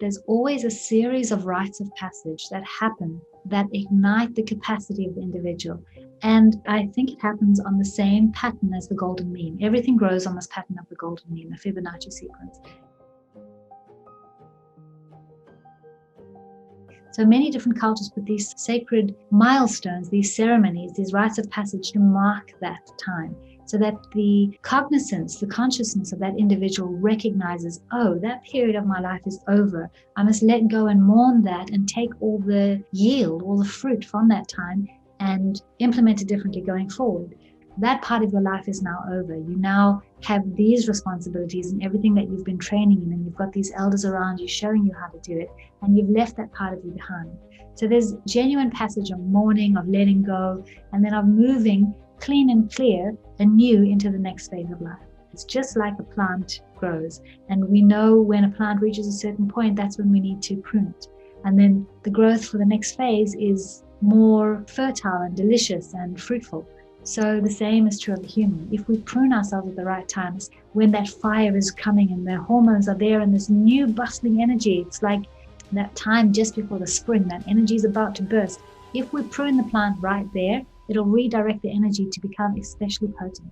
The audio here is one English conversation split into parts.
There's always a series of rites of passage that happen that ignite the capacity of the individual. And I think it happens on the same pattern as the golden mean. Everything grows on this pattern of the golden mean, the Fibonacci sequence. So many different cultures put these sacred milestones, these ceremonies, these rites of passage to mark that time, so that the cognizance, the consciousness of that individual recognizes, oh, that period of my life is over. I must let go and mourn that and take all the yield, all the fruit from that time and implement it differently going forward. That part of your life is now over. You now have these responsibilities and everything that you've been training in, and you've got these elders around you showing you how to do it, and you've left that part of you behind. So there's genuine passage of mourning, of letting go, and then of moving clean and clear anew into the next phase of life. It's just like a plant grows, and we know when a plant reaches a certain point, that's when we need to prune it. And then the growth for the next phase is more fertile and delicious and fruitful. So the same is true of the human. If we prune ourselves at the right times, when that fire is coming and the hormones are there and this new bustling energy, it's like that time just before the spring, that energy is about to burst. If we prune the plant right there, it'll redirect the energy to become especially potent.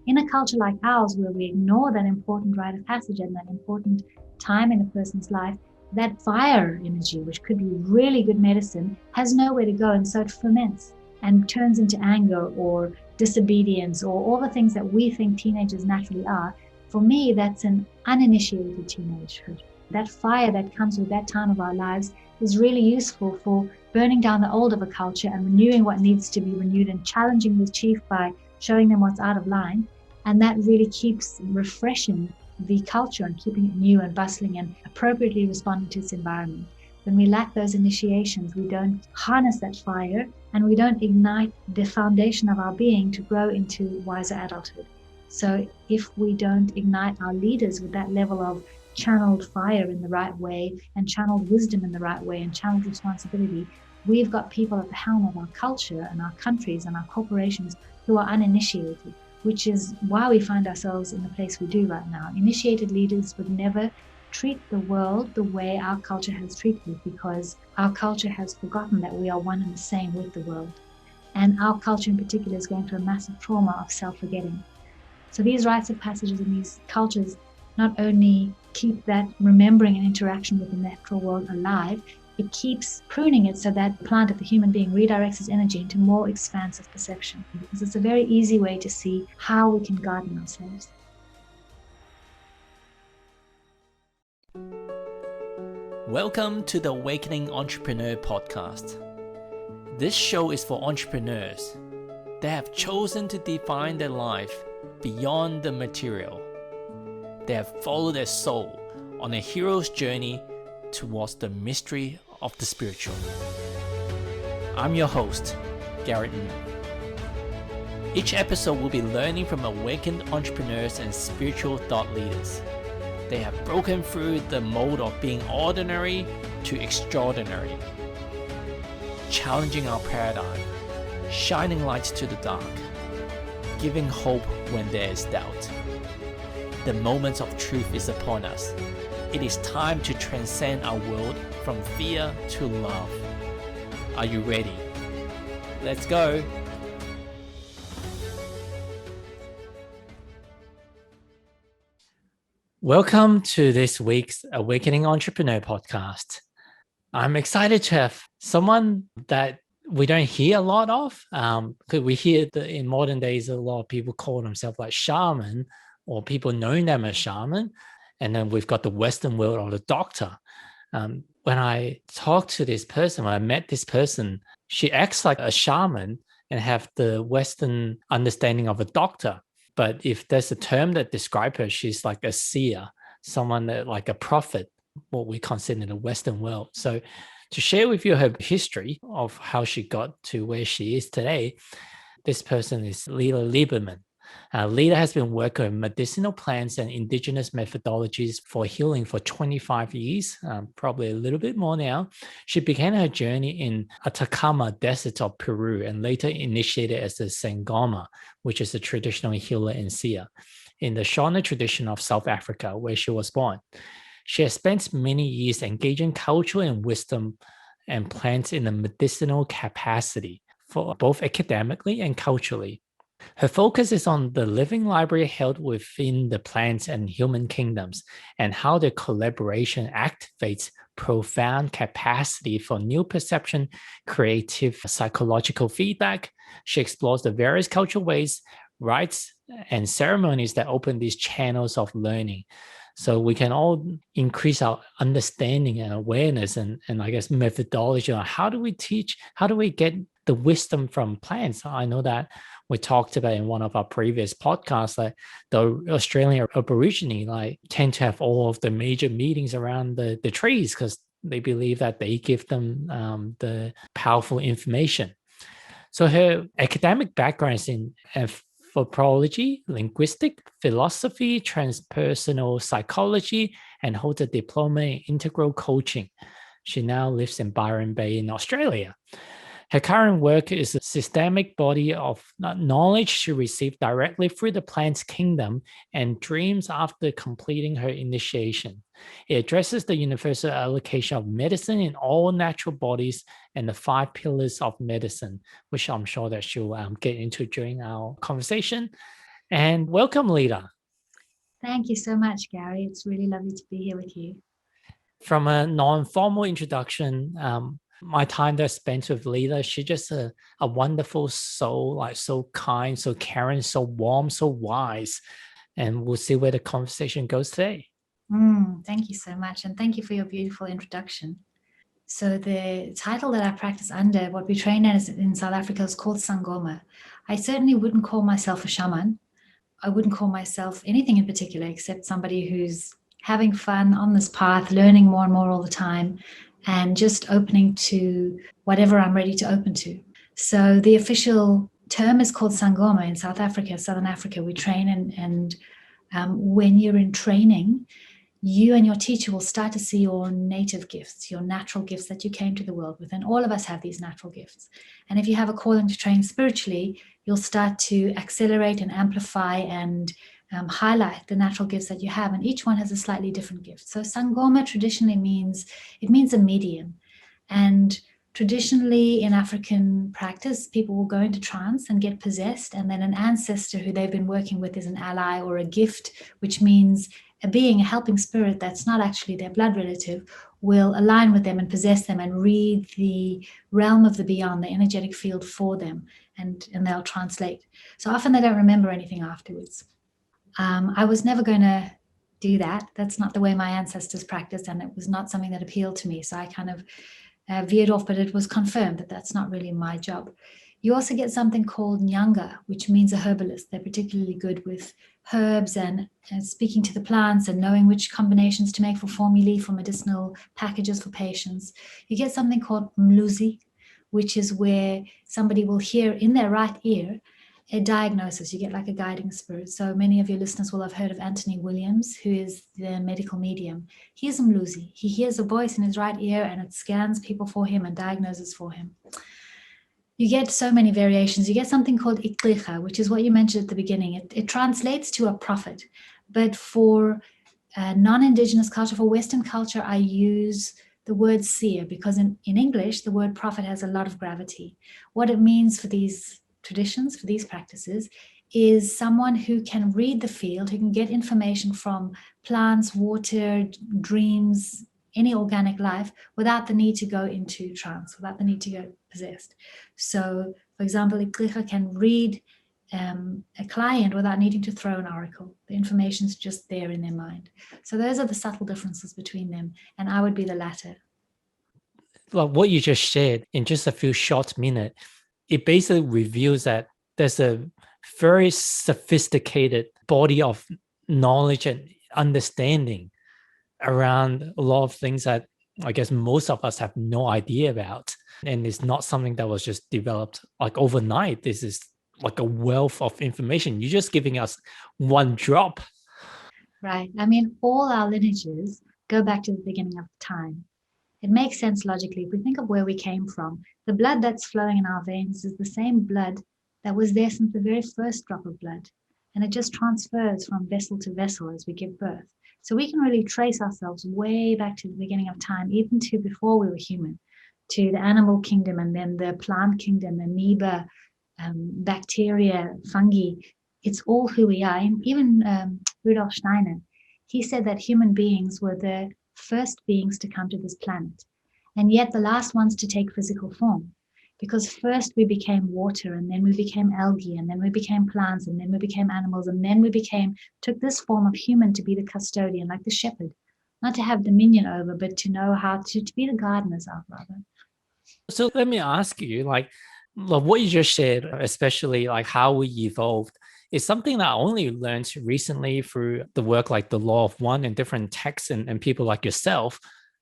In a culture like ours, where we ignore that important rite of passage and that important time in a person's life, that fire energy, which could be really good medicine, has nowhere to go, and so it ferments and turns into anger or disobedience or all the things that we think teenagers naturally are. For me, that's an uninitiated teenagehood. That fire that comes with that time of our lives is really useful for burning down the old of a culture and renewing what needs to be renewed and challenging the chief by showing them what's out of line. And that really keeps refreshing the culture and keeping it new and bustling and appropriately responding to its environment. When we lack those initiations, we don't harness that fire and we don't ignite the foundation of our being to grow into wiser adulthood. So if we don't ignite our leaders with that level of channeled fire in the right way and channeled wisdom in the right way and channeled responsibility, we've got people at the helm of our culture and our countries and our corporations who are uninitiated, which is why we find ourselves in the place we do right now. Initiated leaders would never treat the world the way our culture has treated it, because our culture has forgotten that we are one and the same with the world. And our culture in particular is going through a massive trauma of self-forgetting. So these rites of passages in these cultures not only keep that remembering and interaction with the natural world alive, it keeps pruning it so that the plant of the human being redirects its energy into more expansive perception, because it's a very easy way to see how we can garden ourselves. Welcome to the Awakening Entrepreneur podcast. This show is for entrepreneurs that have chosen to define their life beyond the material. They have followed their soul on a hero's journey towards the mystery of the spiritual. I'm your host, Garrett Ng. Each episode will be learning from awakened entrepreneurs and spiritual thought leaders. They have broken through the mold of being ordinary to extraordinary, challenging our paradigm, shining light to the dark, giving hope when there is doubt. The moment of truth is upon us. It is time to transcend our world from fear to love. Are you ready? Let's go! Welcome to this week's Awakening Entrepreneur podcast. I'm excited to have someone that we don't hear a lot of, because we hear that in modern days, a lot of people call themselves like shaman, or people knowing them as shaman. And then we've got the Western world or the doctor. When I talked to this person, when I met this person, she acts like a shaman and have the Western understanding of a doctor. But if there's a term that describes her, she's like a seer, someone that like a prophet, what we consider in the Western world. So to share with you her history of how she got to where she is today, this person is Lila Lieberman. Lila has been working with medicinal plants and indigenous methodologies for healing for 25 years, probably a little bit more now. She began her journey in Atacama Desert of Peru and later initiated as a sangoma, which is a traditional healer and seer, in the Shona tradition of South Africa, where she was born. She has spent many years engaging culture and wisdom and plants in a medicinal capacity for both academically and culturally. Her focus is on the living library held within the plants and human kingdoms and how their collaboration activates profound capacity for new perception, creative psychological feedback. She explores the various cultural ways, rites, and ceremonies that open these channels of learning. So we can all increase our understanding and awareness and I guess methodology on how do we teach, how do we get the wisdom from plants. I know that we talked about in one of our previous podcasts that the Australian Aborigine tend to have all of the major meetings around the trees because they believe that they give them the powerful information. So her academic background is in anthropology, linguistics, philosophy, transpersonal psychology, and holds a diploma in integral coaching. She now lives in Byron Bay in Australia. Her current work is a systemic body of knowledge she received directly through the plant's kingdom and dreams after completing her initiation. It addresses the universal allocation of medicine in all natural bodies and the 5 pillars of medicine, which I'm sure that she'll get into during our conversation. And welcome, Lila. Thank you so much, Gary. It's really lovely to be here with you. From a non-formal introduction, my time that I spent with Lila, she's just a wonderful soul, so kind, so caring, so warm, so wise. And we'll see where the conversation goes today. Thank you so much. And thank you for your beautiful introduction. So the title that I practice under, what we train as in South Africa, is called sangoma. I certainly wouldn't call myself a shaman. I wouldn't call myself anything in particular except somebody who's having fun on this path, learning more and more all the time, and just opening to whatever I'm ready to open to. So the official term is called sangoma in South Africa, Southern Africa. We train and when you're in training, you and your teacher will start to see your native gifts, your natural gifts that you came to the world with. And all of us have these natural gifts. And if you have a calling to train spiritually, you'll start to accelerate and amplify and highlight the natural gifts that you have. And each one has a slightly different gift. So sangoma traditionally means a medium. And traditionally in African practice, people will go into trance and get possessed. And then an ancestor who they've been working with is an ally or a gift, which means a being, a helping spirit that's not actually their blood relative, will align with them and possess them and read the realm of the beyond, the energetic field for them, and they'll translate. So often they don't remember anything afterwards. I was never going to do that. That's not the way my ancestors practiced, and it was not something that appealed to me. So I kind of veered off, but it was confirmed that that's not really my job. You also get something called nyanga, which means a herbalist. They're particularly good with herbs and speaking to the plants and knowing which combinations to make for formulae, for medicinal packages for patients. You get something called mluzi, which is where somebody will hear in their right ear a diagnosis. You get like a guiding spirit. So many of your listeners will have heard of Anthony Williams, who is the medical medium. He's a mluzi. He hears a voice in his right ear and it scans people for him and diagnoses for him. You get so many variations. You get something called iklicha, which is what you mentioned at the beginning. It translates to a prophet. But for non-indigenous culture, for Western culture, I use the word seer because in English, the word prophet has a lot of gravity. What it means for these traditions, for these practices, is someone who can read the field, who can get information from plants, water, dreams, any organic life without the need to go into trance, without the need to go possessed. So, for example, Iklicha can read a client without needing to throw an oracle. The information's just there in their mind. So those are the subtle differences between them, and I would be the latter. Well, what you just shared in just a few short minutes, it basically reveals that there's a very sophisticated body of knowledge and understanding around a lot of things that I guess most of us have no idea about. And it's not something that was just developed like overnight. This is like a wealth of information. You're just giving us one drop. Right. I mean, all our lineages go back to the beginning of time. It makes sense logically. If we think of where we came from, the blood that's flowing in our veins is the same blood that was there since the very first drop of blood. And it just transfers from vessel to vessel as we give birth. So we can really trace ourselves way back to the beginning of time, even to before we were human, to the animal kingdom and then the plant kingdom, amoeba, bacteria, fungi. It's all who we are. And even Rudolf Steiner, he said that human beings were the first beings to come to this planet, and yet the last ones to take physical form. Because first we became water, and then we became algae, and then we became plants, and then we became animals, and then we took this form of human to be the custodian, like the shepherd, not to have dominion over, but to know how to be the gardeners of, rather. So let me ask you, like what you just shared, especially like how we evolved, is something that I only learned recently through the work like the Law of One and different texts and people like yourself.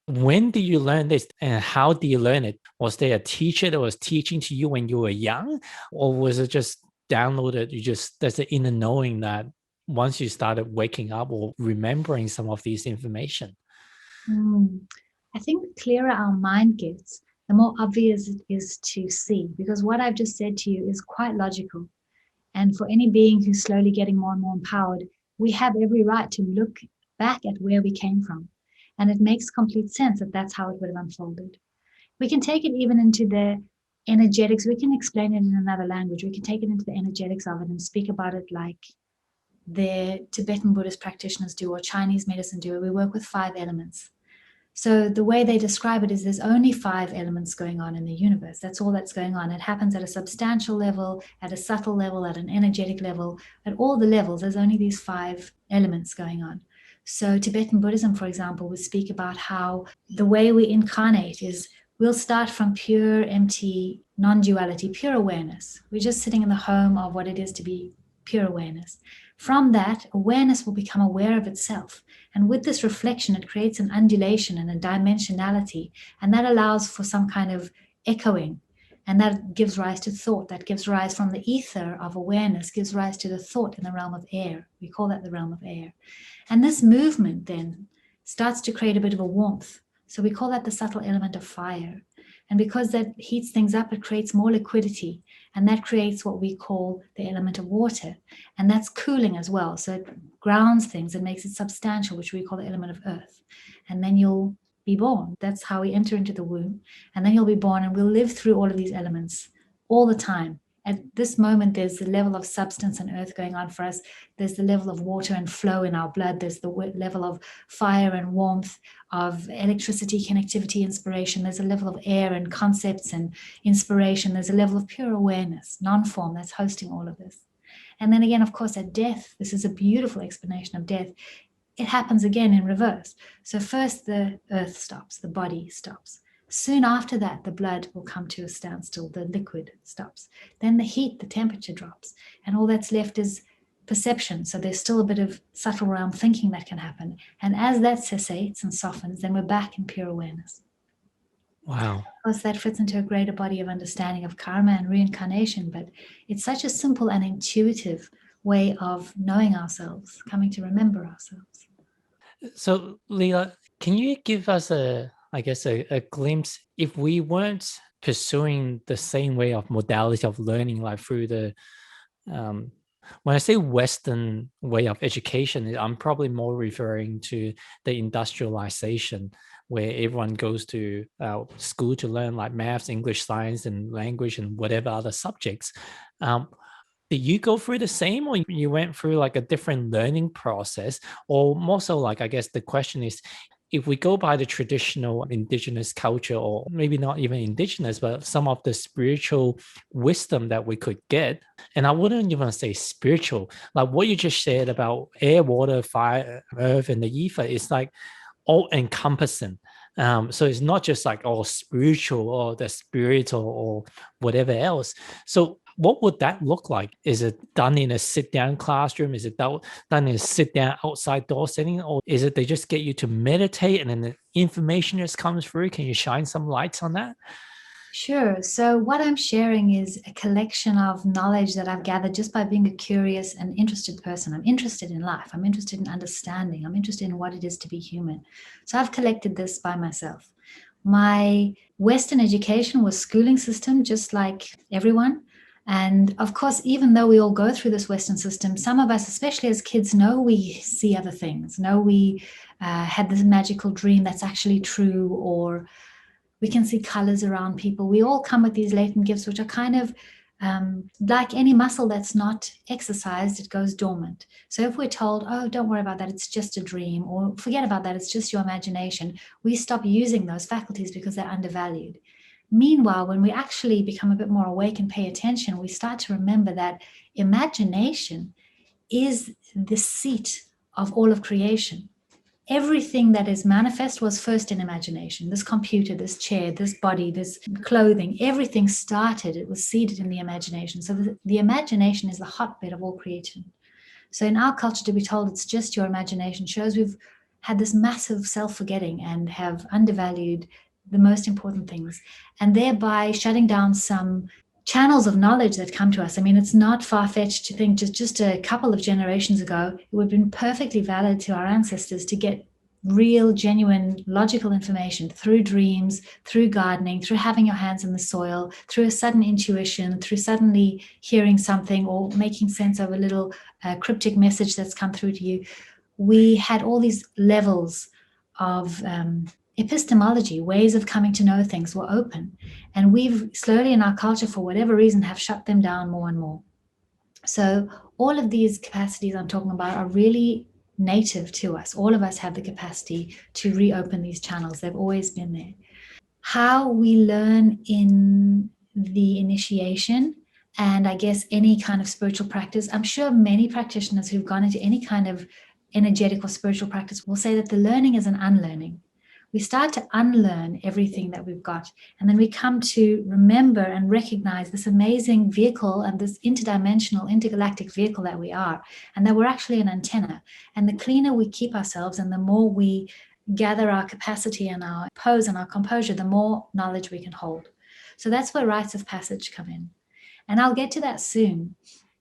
When did you learn this and how did you learn it? Was there a teacher that was teaching to you when you were young, or was it just downloaded? There's an inner knowing that once you started waking up or remembering some of these information? I think the clearer our mind gets, the more obvious it is to see, because what I've just said to you is quite logical. And for any being who's slowly getting more and more empowered, we have every right to look back at where we came from. And it makes complete sense that that's how it would have unfolded. We can take it even into the energetics. We can explain it in another language. We can take it into the energetics of it and speak about it like the Tibetan Buddhist practitioners do or Chinese medicine do. We work with 5 elements. So the way they describe it is there's only 5 elements going on in the universe. That's all that's going on. It happens at a substantial level, at a subtle level, at an energetic level, at all the levels. There's only these 5 elements going on. So Tibetan Buddhism, for example, would speak about how the way we incarnate is we'll start from pure, empty, non-duality, pure awareness. We're just sitting in the home of what it is to be pure awareness. From that, awareness will become aware of itself. And with this reflection, it creates an undulation and a dimensionality, and that allows for some kind of echoing. And that gives rise to thought. That gives rise from the ether of awareness, gives rise to the thought in the realm of air. We call that the realm of air. And this movement then starts to create a bit of a warmth. So we call that the subtle element of fire. And because that heats things up, it creates more liquidity. And that creates what we call the element of water. And that's cooling as well. So it grounds things and makes it substantial, which we call the element of earth. And then you'll be born. That's how we enter into the womb. And then you'll be born, and we'll live through all of these elements all the time. At this moment, there's the level of substance and earth going on for us. There's the level of water and flow in our blood. There's the level of fire and warmth, of electricity, connectivity, inspiration. There's a level of air and concepts and inspiration. There's a level of pure awareness, non-form, that's hosting all of this. And then again, of course, at death, this is a beautiful explanation of death. It happens again in reverse. So first the earth stops, the body stops. Soon after that, the blood will come to a standstill, the liquid stops. Then the heat, the temperature drops, and all that's left is perception. So there's still a bit of subtle realm thinking that can happen. And as that cessates and softens, then we're back in pure awareness. Wow. Of course, that fits into a greater body of understanding of karma and reincarnation, but it's such a simple and intuitive way of knowing ourselves, coming to remember ourselves. So, Lila, can you give us a glimpse, if we weren't pursuing the same way of modality of learning, like through the, when I say Western way of education, I'm probably more referring to the industrialization, where everyone goes to school to learn like maths, English, science, and language, and whatever other subjects. Did you go through the same, or you went through like a different learning process? Or more so, like, I guess the question is, if we go by the traditional indigenous culture, or maybe not even indigenous, but some of the spiritual wisdom that we could get, and I wouldn't even say spiritual, like what you just said about air, water, fire, earth, and the ether, is like all encompassing. So it's not just like all spiritual or the spiritual or whatever else. So what would that look like? Is it done in a sit-down classroom? Is it done in a sit-down outside door setting? Or is it they just get you to meditate and then the information just comes through? Can you shine some lights on that? Sure. So what I'm sharing is a collection of knowledge that I've gathered just by being a curious and interested person. I'm interested in life. I'm interested in understanding. I'm interested in what it is to be human. So I've collected this by myself. My Western education was schooling system, just like everyone. And of course, even though we all go through this Western system, some of us, especially as kids, know we see other things, know we had this magical dream that's actually true, or we can see colors around people. We all come with these latent gifts, which are kind of like any muscle that's not exercised, it goes dormant. So if we're told, oh, don't worry about that, it's just a dream, or forget about that, it's just your imagination, we stop using those faculties because they're undervalued. Meanwhile, when we actually become a bit more awake and pay attention, we start to remember that imagination is the seat of all of creation. Everything that is manifest was first in imagination. This computer, this chair, this body, this clothing, everything started, it was seeded in the imagination. So the imagination is the hotbed of all creation. So in our culture, to be told it's just your imagination shows we've had this massive self-forgetting and have undervalued the most important things, and thereby shutting down some channels of knowledge that come to us. I mean, it's not far-fetched to think just a couple of generations ago, it would have been perfectly valid to our ancestors to get real, genuine, logical information through dreams, through gardening, through having your hands in the soil, through a sudden intuition, through suddenly hearing something or making sense of a little cryptic message that's come through to you. We had all these levels of epistemology, ways of coming to know things were open. And we've slowly in our culture, for whatever reason, have shut them down more and more. So all of these capacities I'm talking about are really native to us. All of us have the capacity to reopen these channels. They've always been there. How we learn in the initiation, and I guess any kind of spiritual practice, I'm sure many practitioners who've gone into any kind of energetic or spiritual practice will say that the learning is an unlearning. We start to unlearn everything that we've got, and then we come to remember and recognize this amazing vehicle and this interdimensional, intergalactic vehicle that we are, and that we're actually an antenna. And the cleaner we keep ourselves and the more we gather our capacity and our pose and our composure, the more knowledge we can hold. So that's where rites of passage come in. And I'll get to that soon.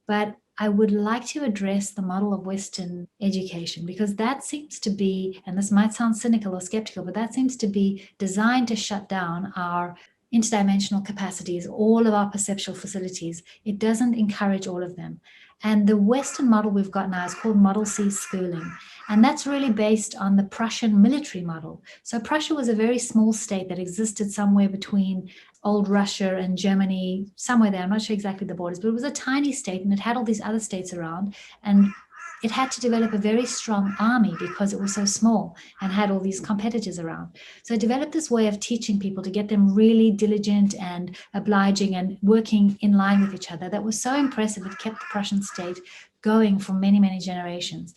But I would like to address the model of Western education, because that seems to be, and this might sound cynical or skeptical, but that seems to be designed to shut down our interdimensional capacities, all of our perceptual facilities. It doesn't encourage all of them. And the Western model we've got now is called Model C schooling. And that's really based on the Prussian military model. So Prussia was a very small state that existed somewhere between old Russia and Germany, somewhere there. I'm not sure exactly the borders, but it was a tiny state and it had all these other states around. And it had to develop a very strong army because it was so small and had all these competitors around. So it developed this way of teaching people to get them really diligent and obliging and working in line with each other that was so impressive. It kept the Prussian state going for many, many generations.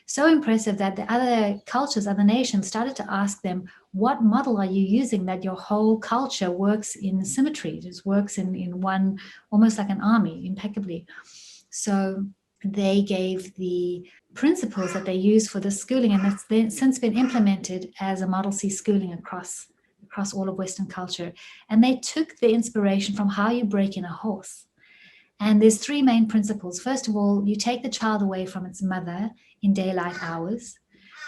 So impressive that the other cultures, other nations started to ask them, what model are you using that your whole culture works in symmetry, just works in one, almost like an army, impeccably. So they gave the principles that they use for the schooling, and that's since been implemented as a Model C schooling across all of Western culture. And they took the inspiration from how you break in a horse. And there's three main principles. First of all, you take the child away from its mother in daylight hours.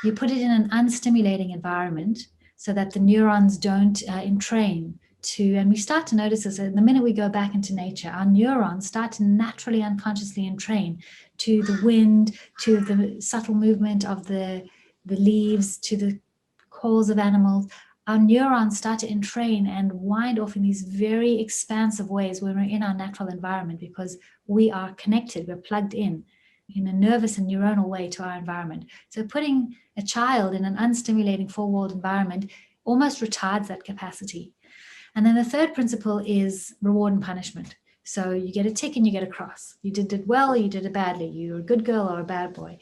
You put it in an unstimulating environment so that the neurons don't entrain to, and we start to notice this the minute we go back into nature, our neurons start to naturally, unconsciously entrain to the wind, to the subtle movement of the leaves, to the calls of animals. Our neurons start to entrain and wind off in these very expansive ways when we're in our natural environment, because we are connected, we're plugged in a nervous and neuronal way to our environment. So putting a child in an unstimulating four-walled environment almost retards that capacity. And then the third principle is reward and punishment. So you get a tick and you get a cross. You did it well or you did it badly. You're a good girl or a bad boy.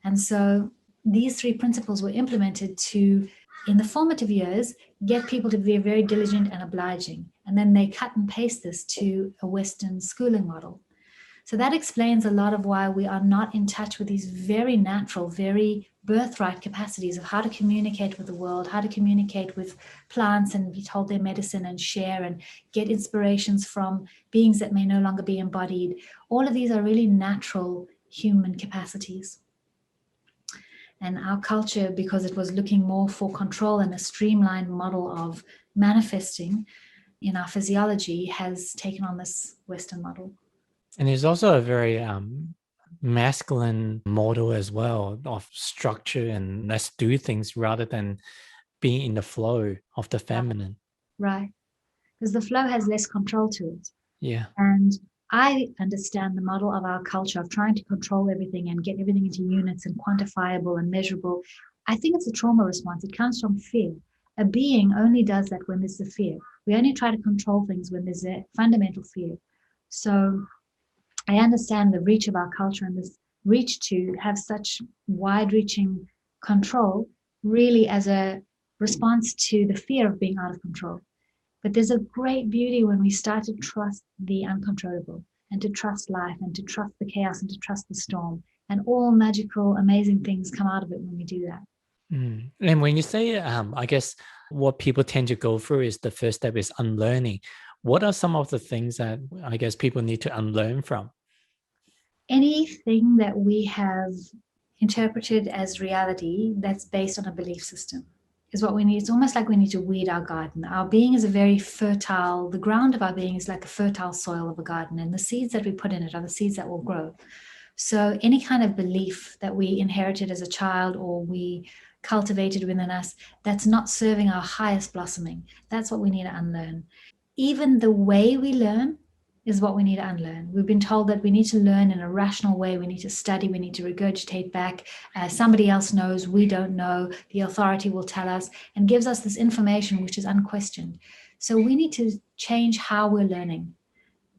And so these three principles were implemented to, in the formative years, get people to be very diligent and obliging. And then they cut and paste this to a Western schooling model. So that explains a lot of why we are not in touch with these very natural, very birthright capacities of how to communicate with the world, how to communicate with plants and be told their medicine and share and get inspirations from beings that may no longer be embodied. All of these are really natural human capacities. And our culture, because it was looking more for control and a streamlined model of manifesting in our physiology, has taken on this Western model. And there's also a very masculine model as well of structure and let's do things rather than being in the flow of the feminine. Right. Because the flow has less control to it. Yeah. And I understand the model of our culture of trying to control everything and get everything into units and quantifiable and measurable. I think it's a trauma response. It comes from fear. A being only does that when there's a fear. We only try to control things when there's a fundamental fear. So I understand the reach of our culture and this reach to have such wide reaching control really as a response to the fear of being out of control. But there's a great beauty when we start to trust the uncontrollable and to trust life and to trust the chaos and to trust the storm. And all magical, amazing things come out of it when we do that. And when you say, I guess what people tend to go through is the first step is unlearning. What are some of the things that I guess people need to unlearn from? Anything that we have interpreted as reality that's based on a belief system is what we need. It's almost like we need to weed our garden. Our being is a very fertile, the ground of our being is like a fertile soil of a garden, and the seeds that we put in it are the seeds that will grow. So any kind of belief that we inherited as a child or we cultivated within us that's not serving our highest blossoming, that's what we need to unlearn. Even the way we learn is what we need to unlearn. We've been told that we need to learn in a rational way. We need to study. We need to regurgitate back. Somebody else knows. We don't know. The authority will tell us and gives us this information which is unquestioned. So we need to change how we're learning.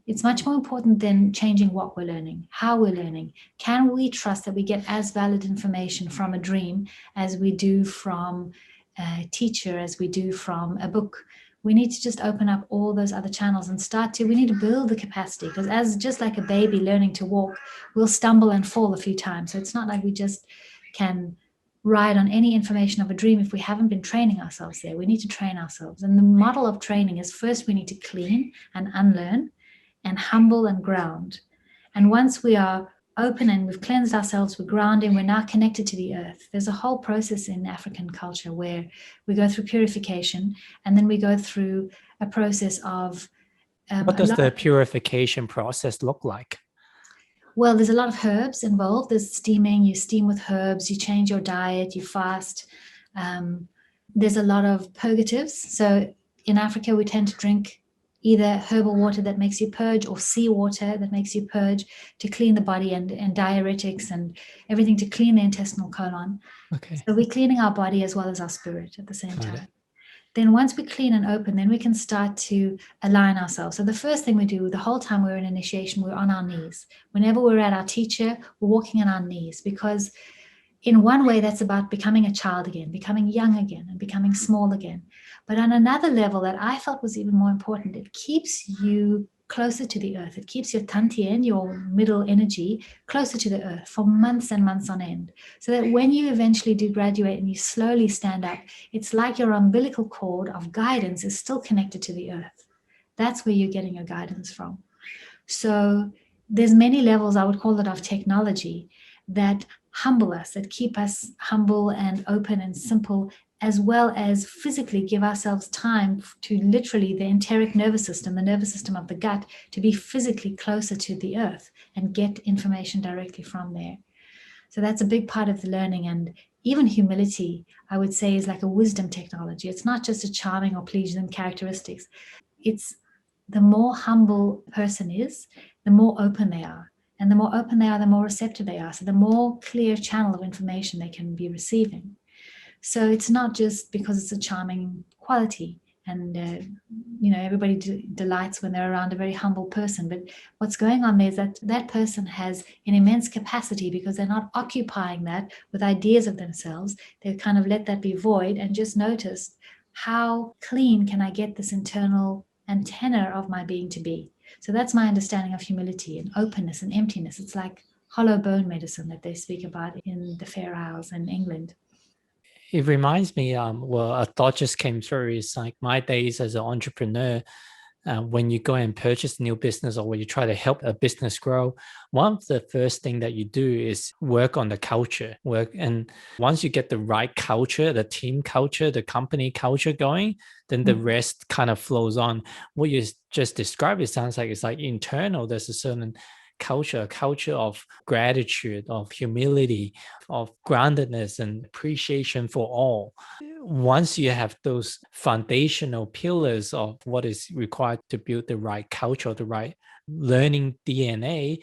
It's much more important than changing what we're learning, how we're learning. Can we trust that we get as valid information from a dream as we do from a teacher, as we do from a book? We need to just open up all those other channels and we need to build the capacity, because as just like a baby learning to walk, we'll stumble and fall a few times. So it's not like we just can ride on any information of a dream if we haven't been training ourselves there. We need to train ourselves. And the model of training is first we need to clean and unlearn and humble and ground. And once we are open and we've cleansed ourselves, we're grounding, we're now connected to the earth. There's a whole process in African culture where we go through purification and then we go through a process of... what does the purification process look like? Well, there's a lot of herbs involved. There's steaming, you steam with herbs, you change your diet, you fast. There's a lot of purgatives. So in Africa, we tend to drink either herbal water that makes you purge or seawater that makes you purge to clean the body, and diuretics and everything to clean the intestinal colon. Okay. So we're cleaning our body as well as our spirit at the same time. Then once we clean and open, then we can start to align ourselves. So the first thing we do the whole time we're in initiation, we're on our knees. Whenever we're at our teacher, we're walking on our knees, because in one way that's about becoming a child again, becoming young again, and becoming small again. But on another level that I felt was even more important, it keeps you closer to the earth. It keeps your tantien, your middle energy, closer to the earth for months and months on end. So that when you eventually do graduate and you slowly stand up, it's like your umbilical cord of guidance is still connected to the earth. That's where you're getting your guidance from. So there's many levels, I would call it, of technology that humble us, that keep us humble and open and simple, as well as physically give ourselves time to literally the enteric nervous system, the nervous system of the gut, to be physically closer to the earth and get information directly from there. So that's a big part of the learning. And even humility, I would say, is like a wisdom technology. It's not just a charming or pleasing characteristics. It's the more humble a person is, the more open they are. And the more open they are, the more receptive they are. So the more clear channel of information they can be receiving. So it's not just because it's a charming quality and, everybody delights when they're around a very humble person. But what's going on there is that that person has an immense capacity, because they're not occupying that with ideas of themselves. They kind of let that be void and just notice, how clean can I get this internal antenna of my being to be? So that's my understanding of humility and openness and emptiness. It's like hollow bone medicine that they speak about in the Fair Isles in England. It reminds me, a thought just came through. It's like my days as an entrepreneur, when you go and purchase a new business or when you try to help a business grow, one of the first thing that you do is work on the culture. And once you get the right culture, the team culture, the company culture going, then the rest kind of flows on. What you just described, it sounds like it's like internal. There's a certain culture, a culture of gratitude, of humility, of groundedness and appreciation for all. Once you have those foundational pillars of what is required to build the right culture, the right learning DNA,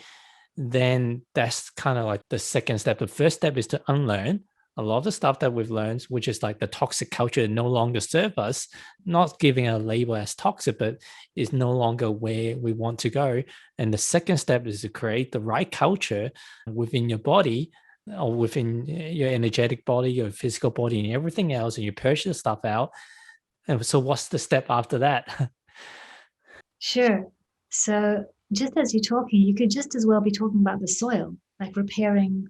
then that's kind of like the second step. The first step is to unlearn a lot of the stuff that we've learned, which is like the toxic culture that no longer serve us, not giving a label as toxic, but is no longer where we want to go. And the second step is to create the right culture within your body or within your energetic body, your physical body and everything else, and you purge the stuff out. And so what's the step after that? Sure. So just as you're talking, you could just as well be talking about the soil, like repairing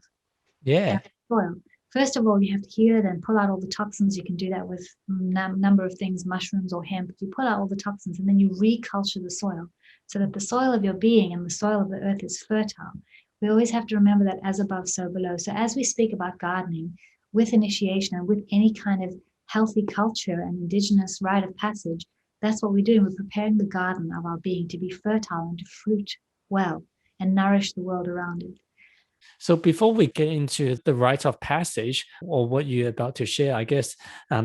Yeah. soil. First of all, you have to heal it and pull out all the toxins. You can do that with a number of things, mushrooms or hemp. You pull out all the toxins and then you reculture the soil so that the soil of your being and the soil of the earth is fertile. We always have to remember that as above, so below. So as we speak about gardening with initiation and with any kind of healthy culture and indigenous rite of passage, that's what we're doing. We're preparing the garden of our being to be fertile and to fruit well and nourish the world around it. So before we get into the rite of passage or what you're about to share, I guess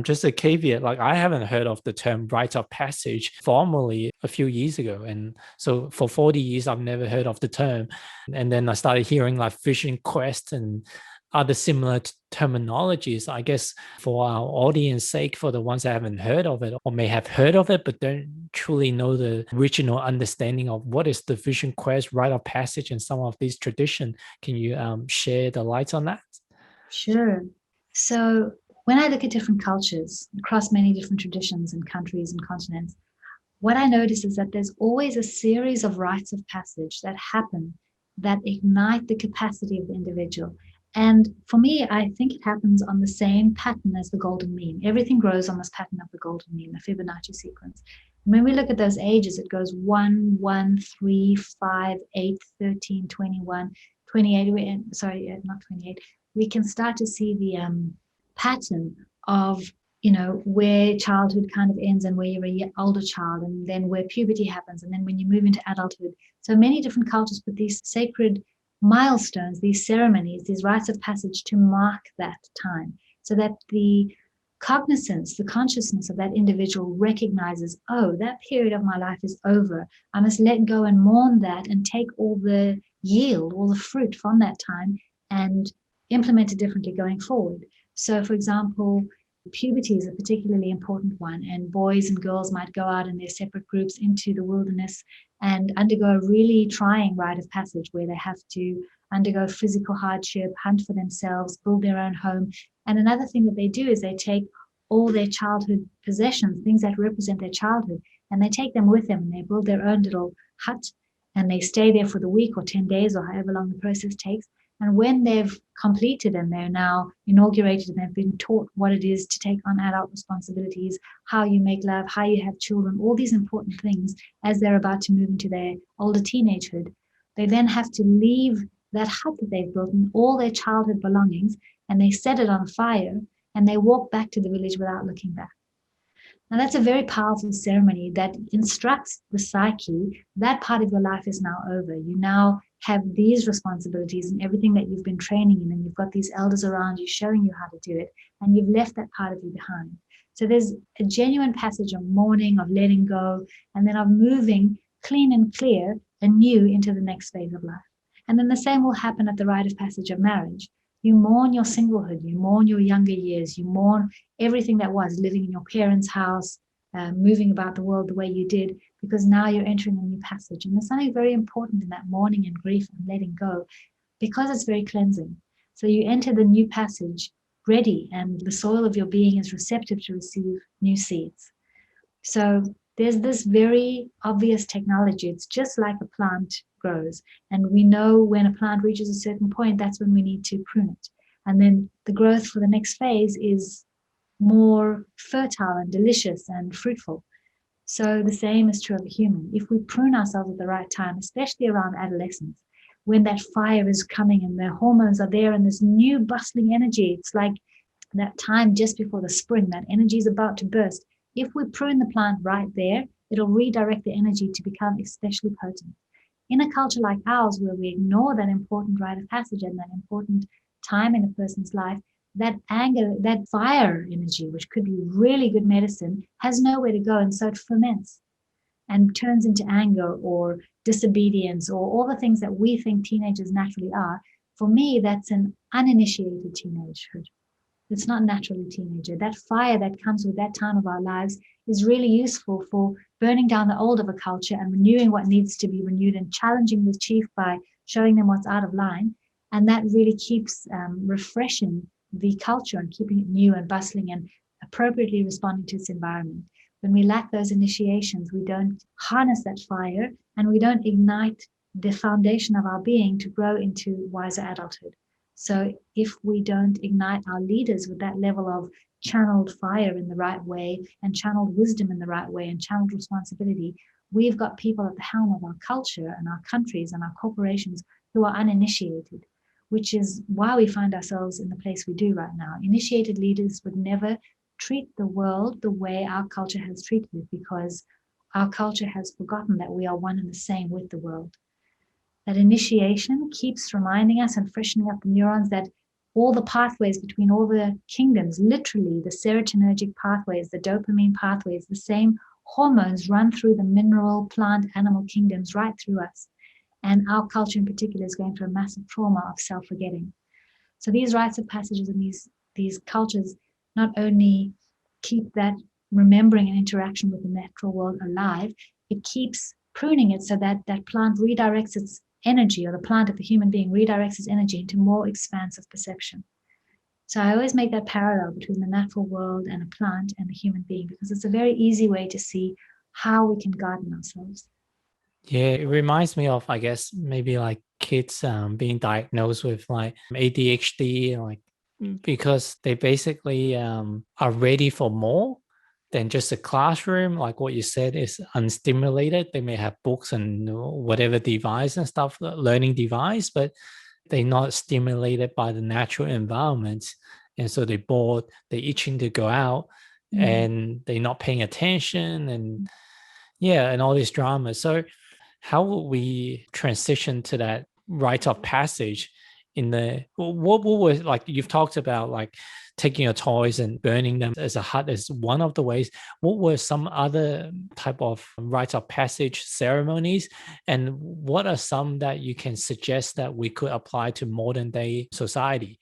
just a caveat, like I haven't heard of the term rite of passage formally a few years ago. And so for 40 years, I've never heard of the term. And then I started hearing like vision quest and other similar terminologies. I guess for our audience sake, for the ones that haven't heard of it or may have heard of it, but don't truly know the original understanding of what is the vision quest, rite of passage, and some of these traditions. Can you share the light on that? Sure. So when I look at different cultures across many different traditions and countries and continents, what I notice is that there's always a series of rites of passage that happen that ignite the capacity of the individual. And for me, I think it happens on the same pattern as the golden mean. Everything grows on this pattern of the golden mean, the Fibonacci sequence. And when we look at those ages, it goes 1, 1, 3, 5, 8, 13, 21, 28. Sorry, not 28. We can start to see the pattern of where childhood kind of ends and where you're an older child, and then where puberty happens, and then when you move into adulthood. So many different cultures put these sacred milestones, these ceremonies, these rites of passage to mark that time so that the cognizance, the consciousness of that individual recognizes, oh, that period of my life is over. I must let go and mourn that and take all the yield, all the fruit from that time and implement it differently going forward. So, for example, puberty is a particularly important one, and boys and girls might go out in their separate groups into the wilderness and undergo a really trying rite of passage where they have to undergo physical hardship, hunt for themselves, build their own home. And another thing that they do is they take all their childhood possessions, things that represent their childhood, and they take them with them and they build their own little hut and they stay there for the week or 10 days or however long the process takes. And when they've completed and they're now inaugurated and they've been taught what it is to take on adult responsibilities, how you make love, how you have children, all these important things as they're about to move into their older teenagehood, they then have to leave that hut that they've built and all their childhood belongings, and they set it on fire and they walk back to the village without looking back. Now, that's a very powerful ceremony that instructs the psyche that part of your life is now over. You now have these responsibilities and everything that you've been training in, and you've got these elders around you showing you how to do it, and you've left that part of you behind. So there's a genuine passage of mourning, of letting go, and then of moving clean and clear anew into the next phase of life. And then the same will happen at the rite of passage of marriage. You mourn your singlehood, you mourn your younger years, you mourn everything that was living in your parents' house, moving about the world the way you did, because now you're entering a new passage. And there's something very important in that mourning and grief and letting go, because it's very cleansing. So you enter the new passage ready, and the soil of your being is receptive to receive new seeds. So there's this very obvious technology. It's just like a plant grows. And we know when a plant reaches a certain point, that's when we need to prune it. And then the growth for the next phase is more fertile and delicious and fruitful. So the same is true of a human. If we prune ourselves at the right time, especially around adolescence, when that fire is coming and the hormones are there and this new bustling energy, it's like that time just before the spring, that energy is about to burst. If we prune the plant right there, it'll redirect the energy to become especially potent. In a culture like ours, where we ignore that important rite of passage and that important time in a person's life, that anger, that fire energy, which could be really good medicine, has nowhere to go. And so it ferments and turns into anger or disobedience or all the things that we think teenagers naturally are. For me, that's an uninitiated teenagehood. It's not naturally teenager. That fire that comes with that time of our lives is really useful for burning down the old of a culture and renewing what needs to be renewed and challenging the chief by showing them what's out of line. And that really keeps refreshing the culture and keeping it new and bustling and appropriately responding to its environment. When we lack those initiations, we don't harness that fire and we don't ignite the foundation of our being to grow into wiser adulthood. So if we don't ignite our leaders with that level of channeled fire in the right way and channeled wisdom in the right way and channeled responsibility, we've got people at the helm of our culture and our countries and our corporations who are uninitiated, which is why we find ourselves in the place we do right now. Initiated leaders would never treat the world the way our culture has treated it, because our culture has forgotten that we are one and the same with the world. That initiation keeps reminding us and freshening up the neurons that all the pathways between all the kingdoms, literally the serotonergic pathways, the dopamine pathways, the same hormones run through the mineral, plant, animal kingdoms right through us. And our culture in particular is going through a massive trauma of self-forgetting. So these rites of passages and these cultures not only keep that remembering and interaction with the natural world alive, it keeps pruning it so that that plant redirects its energy, or the plant of the human being redirects its energy into more expansive perception. So I always make that parallel between the natural world and a plant and the human being, because it's a very easy way to see how we can garden ourselves. Yeah, it reminds me of, I guess, maybe like kids being diagnosed with like ADHD, like because they basically are ready for more than just a classroom. Like what you said is unstimulated. They may have books and whatever device and stuff, learning device, but they're not stimulated by the natural environment. And so they're bored, they're itching to go out, and they're not paying attention, and yeah, and all these dramas. So how will we transition to that rite of passage in the what was, like you've talked about, like taking your toys and burning them as a hut is one of the ways. What were some other type of rite of passage ceremonies, and what are some that you can suggest that we could apply to modern day society?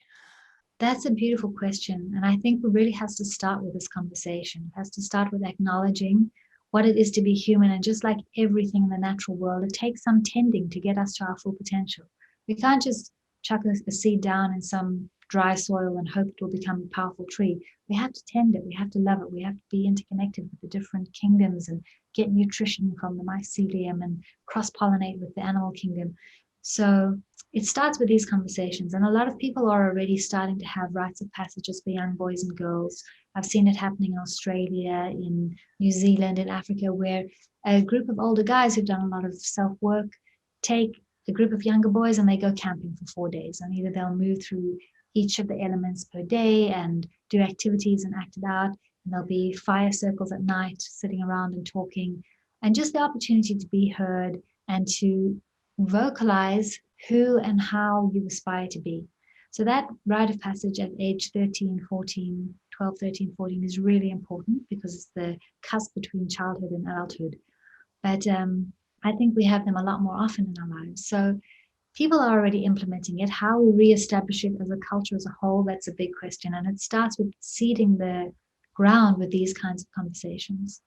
That's a beautiful question. And I think it really has to start with this conversation. It has to start with acknowledging what it is to be human. And just like everything in the natural world, it takes some tending to get us to our full potential. We can't just chuck a seed down in some dry soil and hope it will become a powerful tree. We have to tend it. We have to love it. We have to be interconnected with the different kingdoms and get nutrition from the mycelium and cross-pollinate with the animal kingdom. So it starts with these conversations, and a lot of people are already starting to have rites of passages for young boys and girls. I've seen it happening in Australia, in New Zealand, in Africa, where a group of older guys who've done a lot of self-work take a group of younger boys and they go camping for 4 days, and either they'll move through each of the elements per day and do activities and act it out, and there'll be fire circles at night sitting around and talking, and just the opportunity to be heard and to vocalize who and how you aspire to be. So that rite of passage at age 13, 14, 12, 13, 14 is really important, because it's the cusp between childhood and adulthood. But I think we have them a lot more often in our lives. So people are already implementing it. How we reestablish it as a culture as a whole, that's a big question. And it starts with seeding the ground with these kinds of conversations.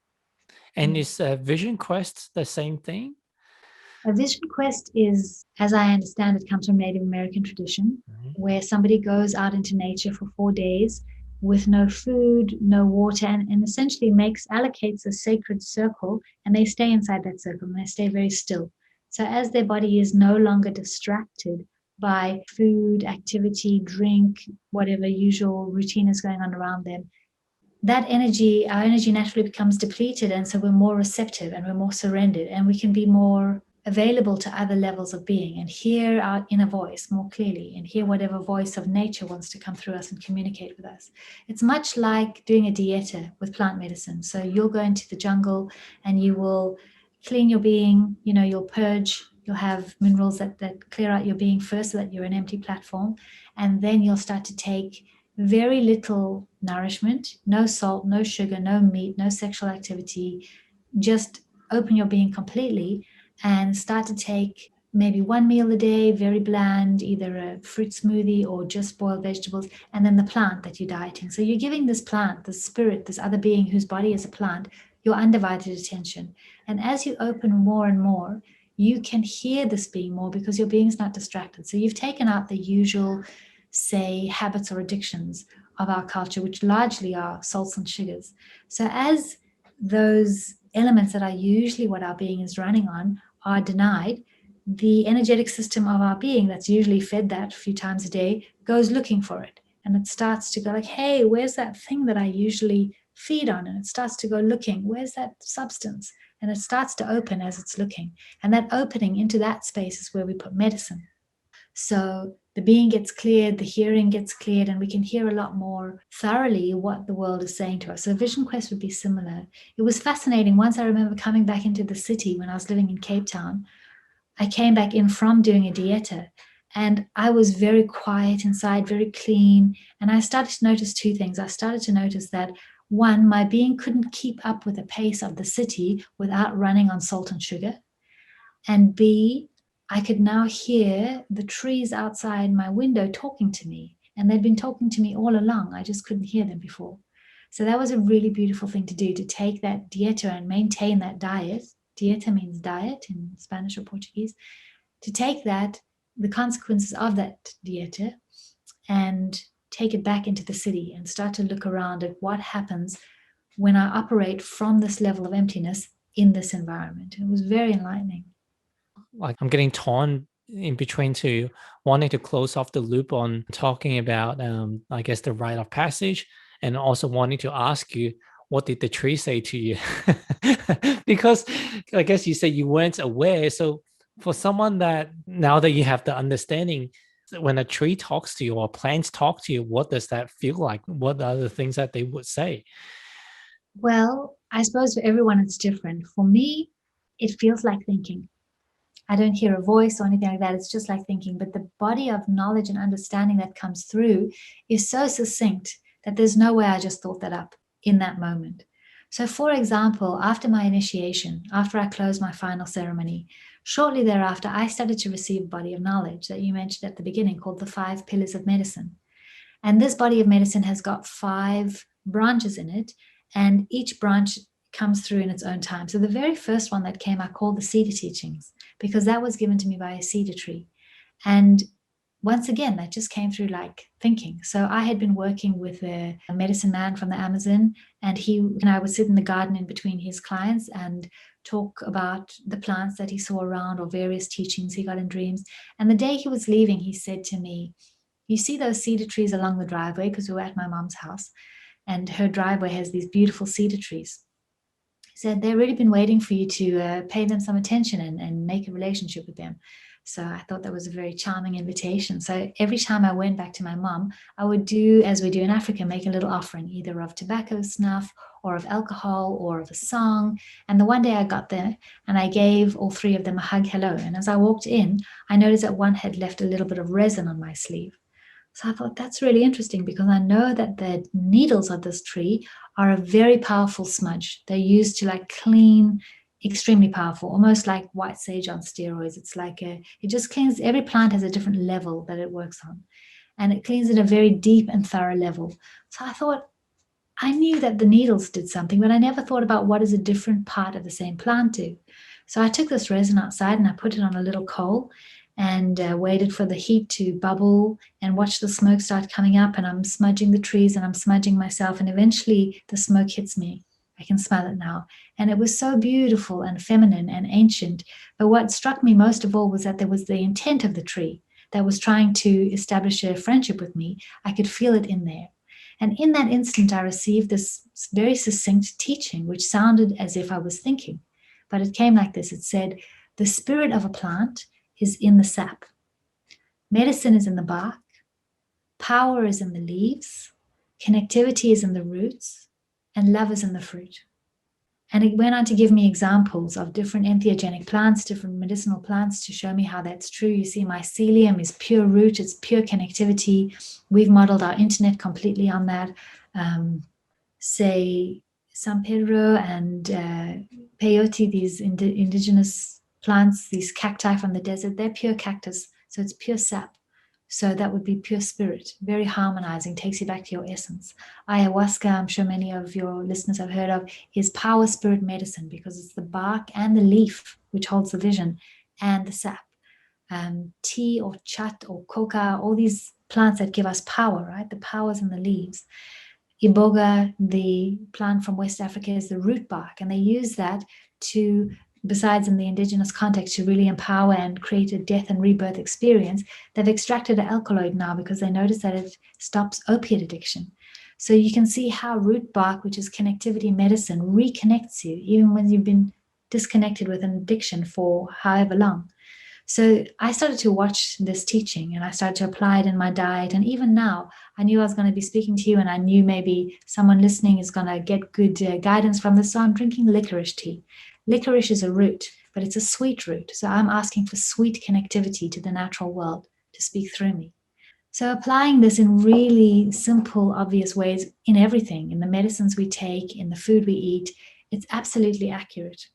And is Vision Quest the same thing? A vision quest is, as I understand it, comes from Native American tradition, where somebody goes out into nature for 4 days with no food, no water, and essentially allocates a sacred circle, and they stay inside that circle and they stay very still. So as their body is no longer distracted by food, activity, drink, whatever usual routine is going on around them, that energy, our energy naturally becomes depleted. And so we're more receptive and we're more surrendered, and we can be more available to other levels of being and hear our inner voice more clearly and hear whatever voice of nature wants to come through us and communicate with us. It's much like doing a dieta with plant medicine. So you'll go into the jungle and you will clean your being, you'll purge You'll have minerals that clear out your being first so that you're an empty platform. And then you'll start to take very little nourishment, no salt, no sugar, no meat, no sexual activity. Just open your being completely and start to take maybe one meal a day, very bland, either a fruit smoothie or just boiled vegetables, and then the plant that you're dieting. So you're giving this plant, this spirit, this other being whose body is a plant, your undivided attention. And as you open more and more, you can hear this being more because your being is not distracted. So you've taken out the usual, say, habits or addictions of our culture, which largely are salts and sugars. So as those elements that are usually what our being is running on are denied, the energetic system of our being that's usually fed that a few times a day goes looking for it. And it starts to go like, hey, where's that thing that I usually feed on? And it starts to go looking, where's that substance? And it starts to open as it's looking. And that opening into that space is where we put medicine. So the being gets cleared, the hearing gets cleared, and we can hear a lot more thoroughly what the world is saying to us. So Vision Quest would be similar. It was fascinating. Once I remember coming back into the city when I was living in Cape Town, I came back in from doing a dieta, and I was very quiet inside, very clean. And I started to notice two things. I started to notice that one, my being couldn't keep up with the pace of the city without running on salt and sugar. And B, I could now hear the trees outside my window talking to me. And they'd been talking to me all along. I just couldn't hear them before. So that was a really beautiful thing to do, to take that dieta and maintain that diet. Dieta means diet in Spanish or Portuguese. To take that, the consequences of that dieta, and take it back into the city and start to look around at what happens when I operate from this level of emptiness in this environment. It was very enlightening. Like, I'm getting torn in between to wanting to close off the loop on talking about, I guess, the rite of passage, and also wanting to ask you, what did the tree say to you? Because I guess you said you weren't aware. So for someone that, now that you have the understanding, when a tree talks to you or plants talk to you, what does that feel like? What are the things that they would say? Well, I suppose for everyone it's different. For me, it feels like thinking. I don't hear a voice or anything like that. It's just like thinking. But the body of knowledge and understanding that comes through is so succinct that there's no way I just thought that up in that moment. So, for example, after my initiation, after I closed my final ceremony, shortly thereafter, I started to receive a body of knowledge that you mentioned at the beginning called the 5 pillars of medicine. And this body of medicine has got 5 branches in it, and each branch comes through in its own time. So the very first one that came, I called the cedar teachings, because that was given to me by a cedar tree. And once again, that just came through like thinking. So I had been working with a medicine man from the Amazon, and he and I would sit in the garden in between his clients and talk about the plants that he saw around or various teachings he got in dreams. And the day he was leaving, he said to me, you see those cedar trees along the driveway? Because we were at my mom's house, and her driveway has these beautiful cedar trees. He said, they've really been waiting for you to pay them some attention and make a relationship with them. So I thought that was a very charming invitation. So every time I went back to my mom, I would do, as we do in Africa, make a little offering, either of tobacco, snuff, or of alcohol, or of a song. And the one day I got there and I gave all 3 of them a hug hello. And as I walked in, I noticed that one had left a little bit of resin on my sleeve. So I thought that's really interesting, because I know that the needles of this tree are a very powerful smudge. They're used to like clean, extremely powerful, almost like white sage on steroids. It's like it just cleans. Every plant has a different level that it works on, and it cleans at a very deep and thorough level. So I thought, I knew that the needles did something, but I never thought about what does a different part of the same plant do. So I took this resin outside and I put it on a little coal and waited for the heat to bubble and watched the smoke start coming up. And I'm smudging the trees and I'm smudging myself. And eventually the smoke hits me. I can smell it now. And it was so beautiful and feminine and ancient. But what struck me most of all was that there was the intent of the tree that was trying to establish a friendship with me. I could feel it in there. And in that instant, I received this very succinct teaching, which sounded as if I was thinking. But it came like this. It said, the spirit of a plant is in the sap. Medicine is in the bark. Power is in the leaves. Connectivity is in the roots. And love is in the fruit. And it went on to give me examples of different entheogenic plants, different medicinal plants, to show me how that's true. You see, mycelium is pure root, it's pure connectivity. We've modeled our internet completely on that. Say San Pedro and peyote, these indigenous plants, these cacti from the desert, they're pure cactus, so it's pure sap. So that would be pure spirit, very harmonizing, takes you back to your essence. Ayahuasca, I'm sure many of your listeners have heard of, is power spirit medicine because it's the bark and the leaf which holds the vision and the sap. Tea or chat or coca, all these plants that give us power, right? The powers in the leaves. Iboga, the plant from West Africa, is the root bark, and they use that to, besides in the indigenous context, to really empower and create a death and rebirth experience. They've extracted an alkaloid now because they notice that it stops opiate addiction. So you can see how root bark, which is connectivity medicine, reconnects you even when you've been disconnected with an addiction for however long. So I started to watch this teaching and I started to apply it in my diet. And even now, I knew I was going to be speaking to you, and I knew maybe someone listening is going to get good guidance from this. So I'm drinking licorice tea. Licorice is a root, but it's a sweet root. So I'm asking for sweet connectivity to the natural world to speak through me. So applying this in really simple, obvious ways in everything, in the medicines we take, in the food we eat, it's absolutely accurate.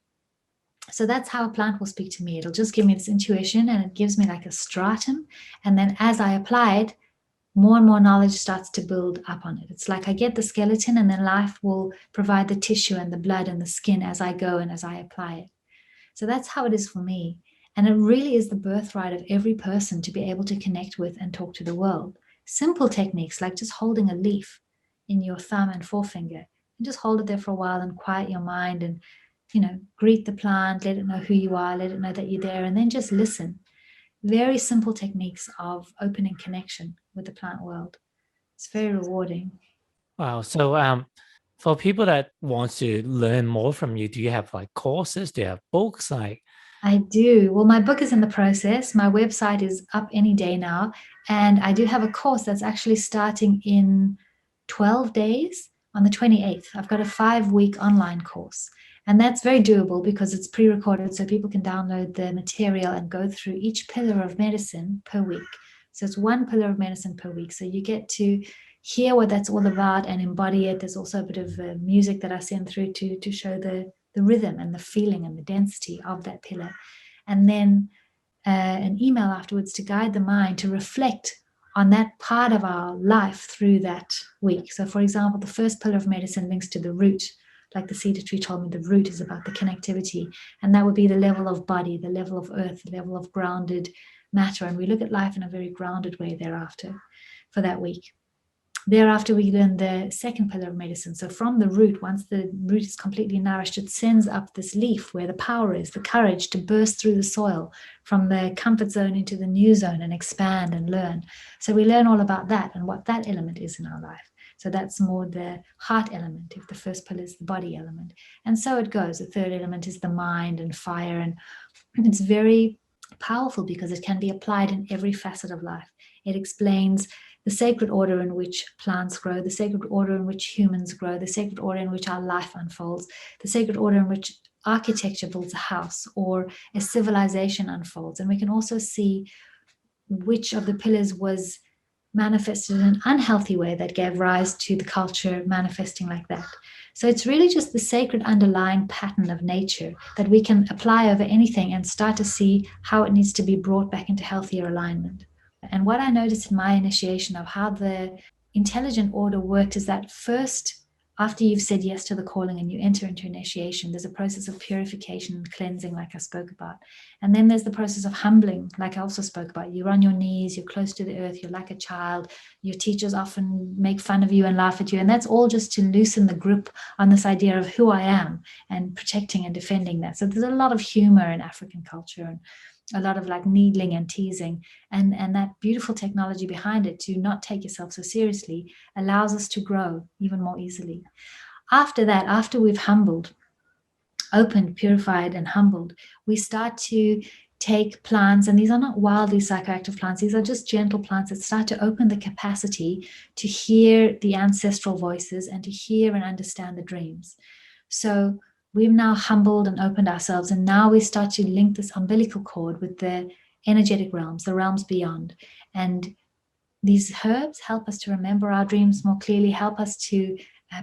So that's how a plant will speak to me. It'll just give me this intuition, and it gives me like a stratum. And then as I apply it, more and more knowledge starts to build up on it. It's like I get the skeleton, and then life will provide the tissue and the blood and the skin as I go and as I apply it. So that's how it is for me. And it really is the birthright of every person to be able to connect with and talk to the world. Simple techniques like just holding a leaf in your thumb and forefinger, and just hold it there for a while and quiet your mind and, greet the plant, let it know who you are, let it know that you're there, and then just listen. Very simple techniques of opening connection with the plant world. It's very rewarding. Wow. So for people that want to learn more from you, do you have like courses? Do you have books? I do. Well, my book is in the process. My website is up any day now. And I do have a course that's actually starting in 12 days on the 28th. I've got a 5-week online course. And that's very doable because it's pre-recorded, so people can download the material and go through each pillar of medicine per week. So it's one pillar of medicine per week. So you get to hear what that's all about and embody it. There's also a bit of music that I send through to show the rhythm and the feeling and the density of that pillar. And then an email afterwards to guide the mind to reflect on that part of our life through that week. So for example, the first pillar of medicine links to the root. Like the cedar tree told me, the root is about the connectivity. And that would be the level of body, the level of earth, the level of grounded matter. And we look at life in a very grounded way thereafter for that week. Thereafter, we learn the second pillar of medicine. So from the root, once the root is completely nourished, it sends up this leaf where the power is, the courage to burst through the soil from the comfort zone into the new zone and expand and learn. So we learn all about that and what that element is in our life. So that's more the heart element, if the first pillar is the body element. And so it goes. The third element is the mind and fire. And it's very powerful because it can be applied in every facet of life. It explains the sacred order in which plants grow, the sacred order in which humans grow, the sacred order in which our life unfolds, the sacred order in which architecture builds a house or a civilization unfolds. And we can also see which of the pillars was manifested in an unhealthy way that gave rise to the culture manifesting like that. So it's really just the sacred underlying pattern of nature that we can apply over anything and start to see how it needs to be brought back into healthier alignment. And what I noticed in my initiation of how the intelligent order worked is that first, after you've said yes to the calling and you enter into initiation, there's a process of purification and cleansing, like I spoke about. And then there's the process of humbling, like I also spoke about. You're on your knees, you're close to the earth, you're like a child. Your teachers often make fun of you and laugh at you. And that's all just to loosen the grip on this idea of who I am and protecting and defending that. So there's a lot of humor in African culture and a lot of like needling and teasing, and that beautiful technology behind it to not take yourself so seriously allows us to grow even more easily. After that, after we've opened, purified, and humbled, we start to take plants, and these are not wildly psychoactive plants, these are just gentle plants that start to open the capacity to hear the ancestral voices and to hear and understand the dreams. So we've now humbled and opened ourselves, and now we start to link this umbilical cord with the energetic realms, the realms beyond. And these herbs help us to remember our dreams more clearly, help us to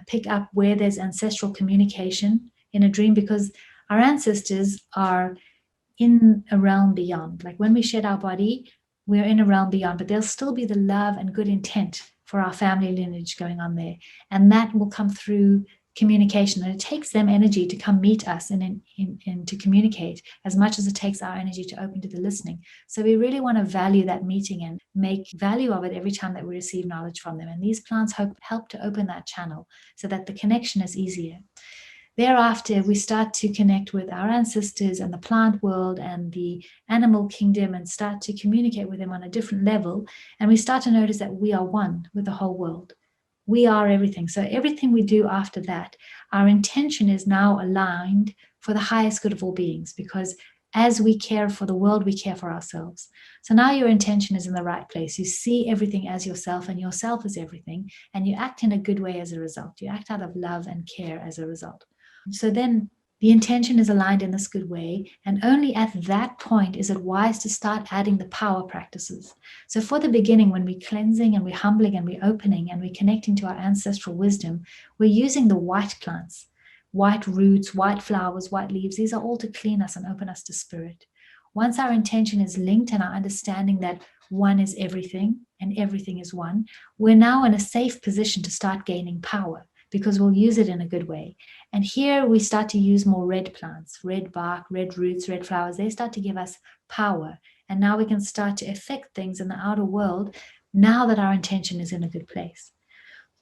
pick up where there's ancestral communication in a dream, because our ancestors are in a realm beyond. Like when we shed our body, we're in a realm beyond, but there'll still be the love and good intent for our family lineage going on there. And that will come through communication. And it takes them energy to come meet us and to communicate as much as it takes our energy to open to the listening. So we really want to value that meeting and make value of it every time that we receive knowledge from them. And these plants help to open that channel so that the connection is easier. Thereafter, we start to connect with our ancestors and the plant world and the animal kingdom and start to communicate with them on a different level. And we start to notice that we are one with the whole world. We are everything. So everything we do after that, our intention is now aligned for the highest good of all beings, because as we care for the world, we care for ourselves. So now your intention is in the right place. You see everything as yourself, and yourself is everything, and you act in a good way as a result. You act out of love and care as a result. So then the intention is aligned in this good way, and only at that point is it wise to start adding the power practices. So for the beginning, when we're cleansing and we're humbling and we're opening and we're connecting to our ancestral wisdom, we're using the white plants, white roots, white flowers, white leaves. These are all to clean us and open us to spirit. Once our intention is linked and our understanding that one is everything and everything is one, we're now in a safe position to start gaining power, because we'll use it in a good way. And here we start to use more red plants, red bark, red roots, red flowers. They start to give us power. And now we can start to affect things in the outer world now that our intention is in a good place.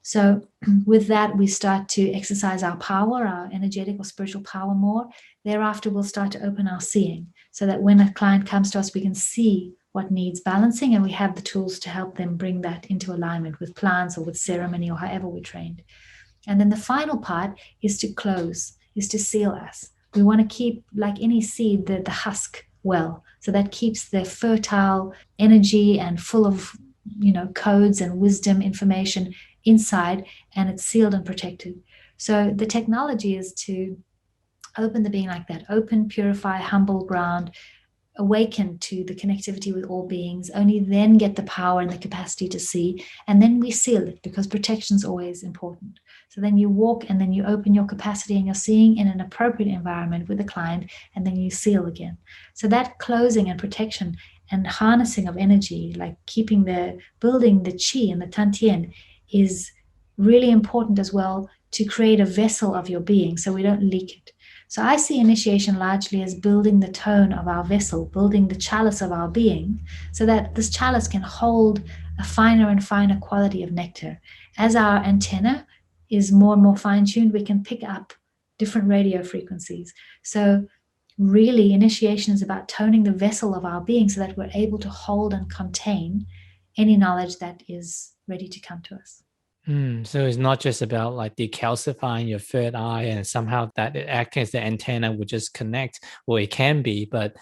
So with that, we start to exercise our power, our energetic or spiritual power more. Thereafter, we'll start to open our seeing so that when a client comes to us, we can see what needs balancing, and we have the tools to help them bring that into alignment with plants or with ceremony or however we're trained. And then the final part is to close, is to seal us. We want to keep, like any seed, the husk well. So that keeps the fertile energy and full of, codes and wisdom information inside, and it's sealed and protected. So the technology is to open the being like that, open, purify, humble ground, awaken to the connectivity with all beings, only then get the power and the capacity to see, and then we seal it, because protection is always important. So then you walk and then you open your capacity and you're seeing in an appropriate environment with the client, and then you seal again. So that closing and protection and harnessing of energy, like building the chi and the tantien, is really important as well, to create a vessel of your being so we don't leak it. So I see initiation largely as building the tone of our vessel, building the chalice of our being, so that this chalice can hold a finer and finer quality of nectar. As our antenna is more and more fine-tuned, we can pick up different radio frequencies. So really, initiation is about toning the vessel of our being so that we're able to hold and contain any knowledge that is ready to come to us. So it's not just about like decalcifying your third eye and somehow that it acts as the antenna would just connect. Well, it can be, but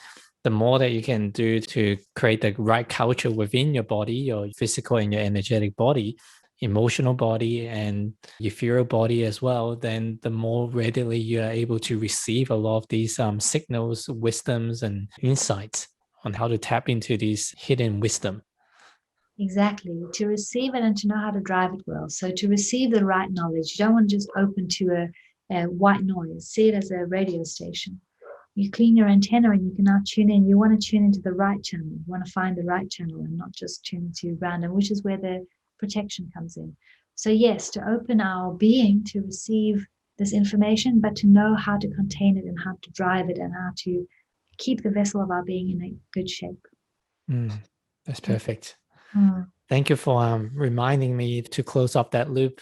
the more that you can do to create the right culture within your body, your physical and your energetic body, emotional body, and ethereal body as well, then the more readily you are able to receive a lot of these signals, wisdoms, and insights on how to tap into these hidden wisdom. Exactly. To receive it and to know how to drive it well. So to receive the right knowledge, you don't want to just open to a white noise. See it as a radio station. You clean your antenna and you can now tune in. You want to tune into the right channel. You want to find the right channel and not just tune into random, which is where the protection comes in. So yes, to open our being to receive this information, but to know how to contain it and how to drive it and how to keep the vessel of our being in a good shape. That's perfect. Mm. Thank you for reminding me to close up that loop.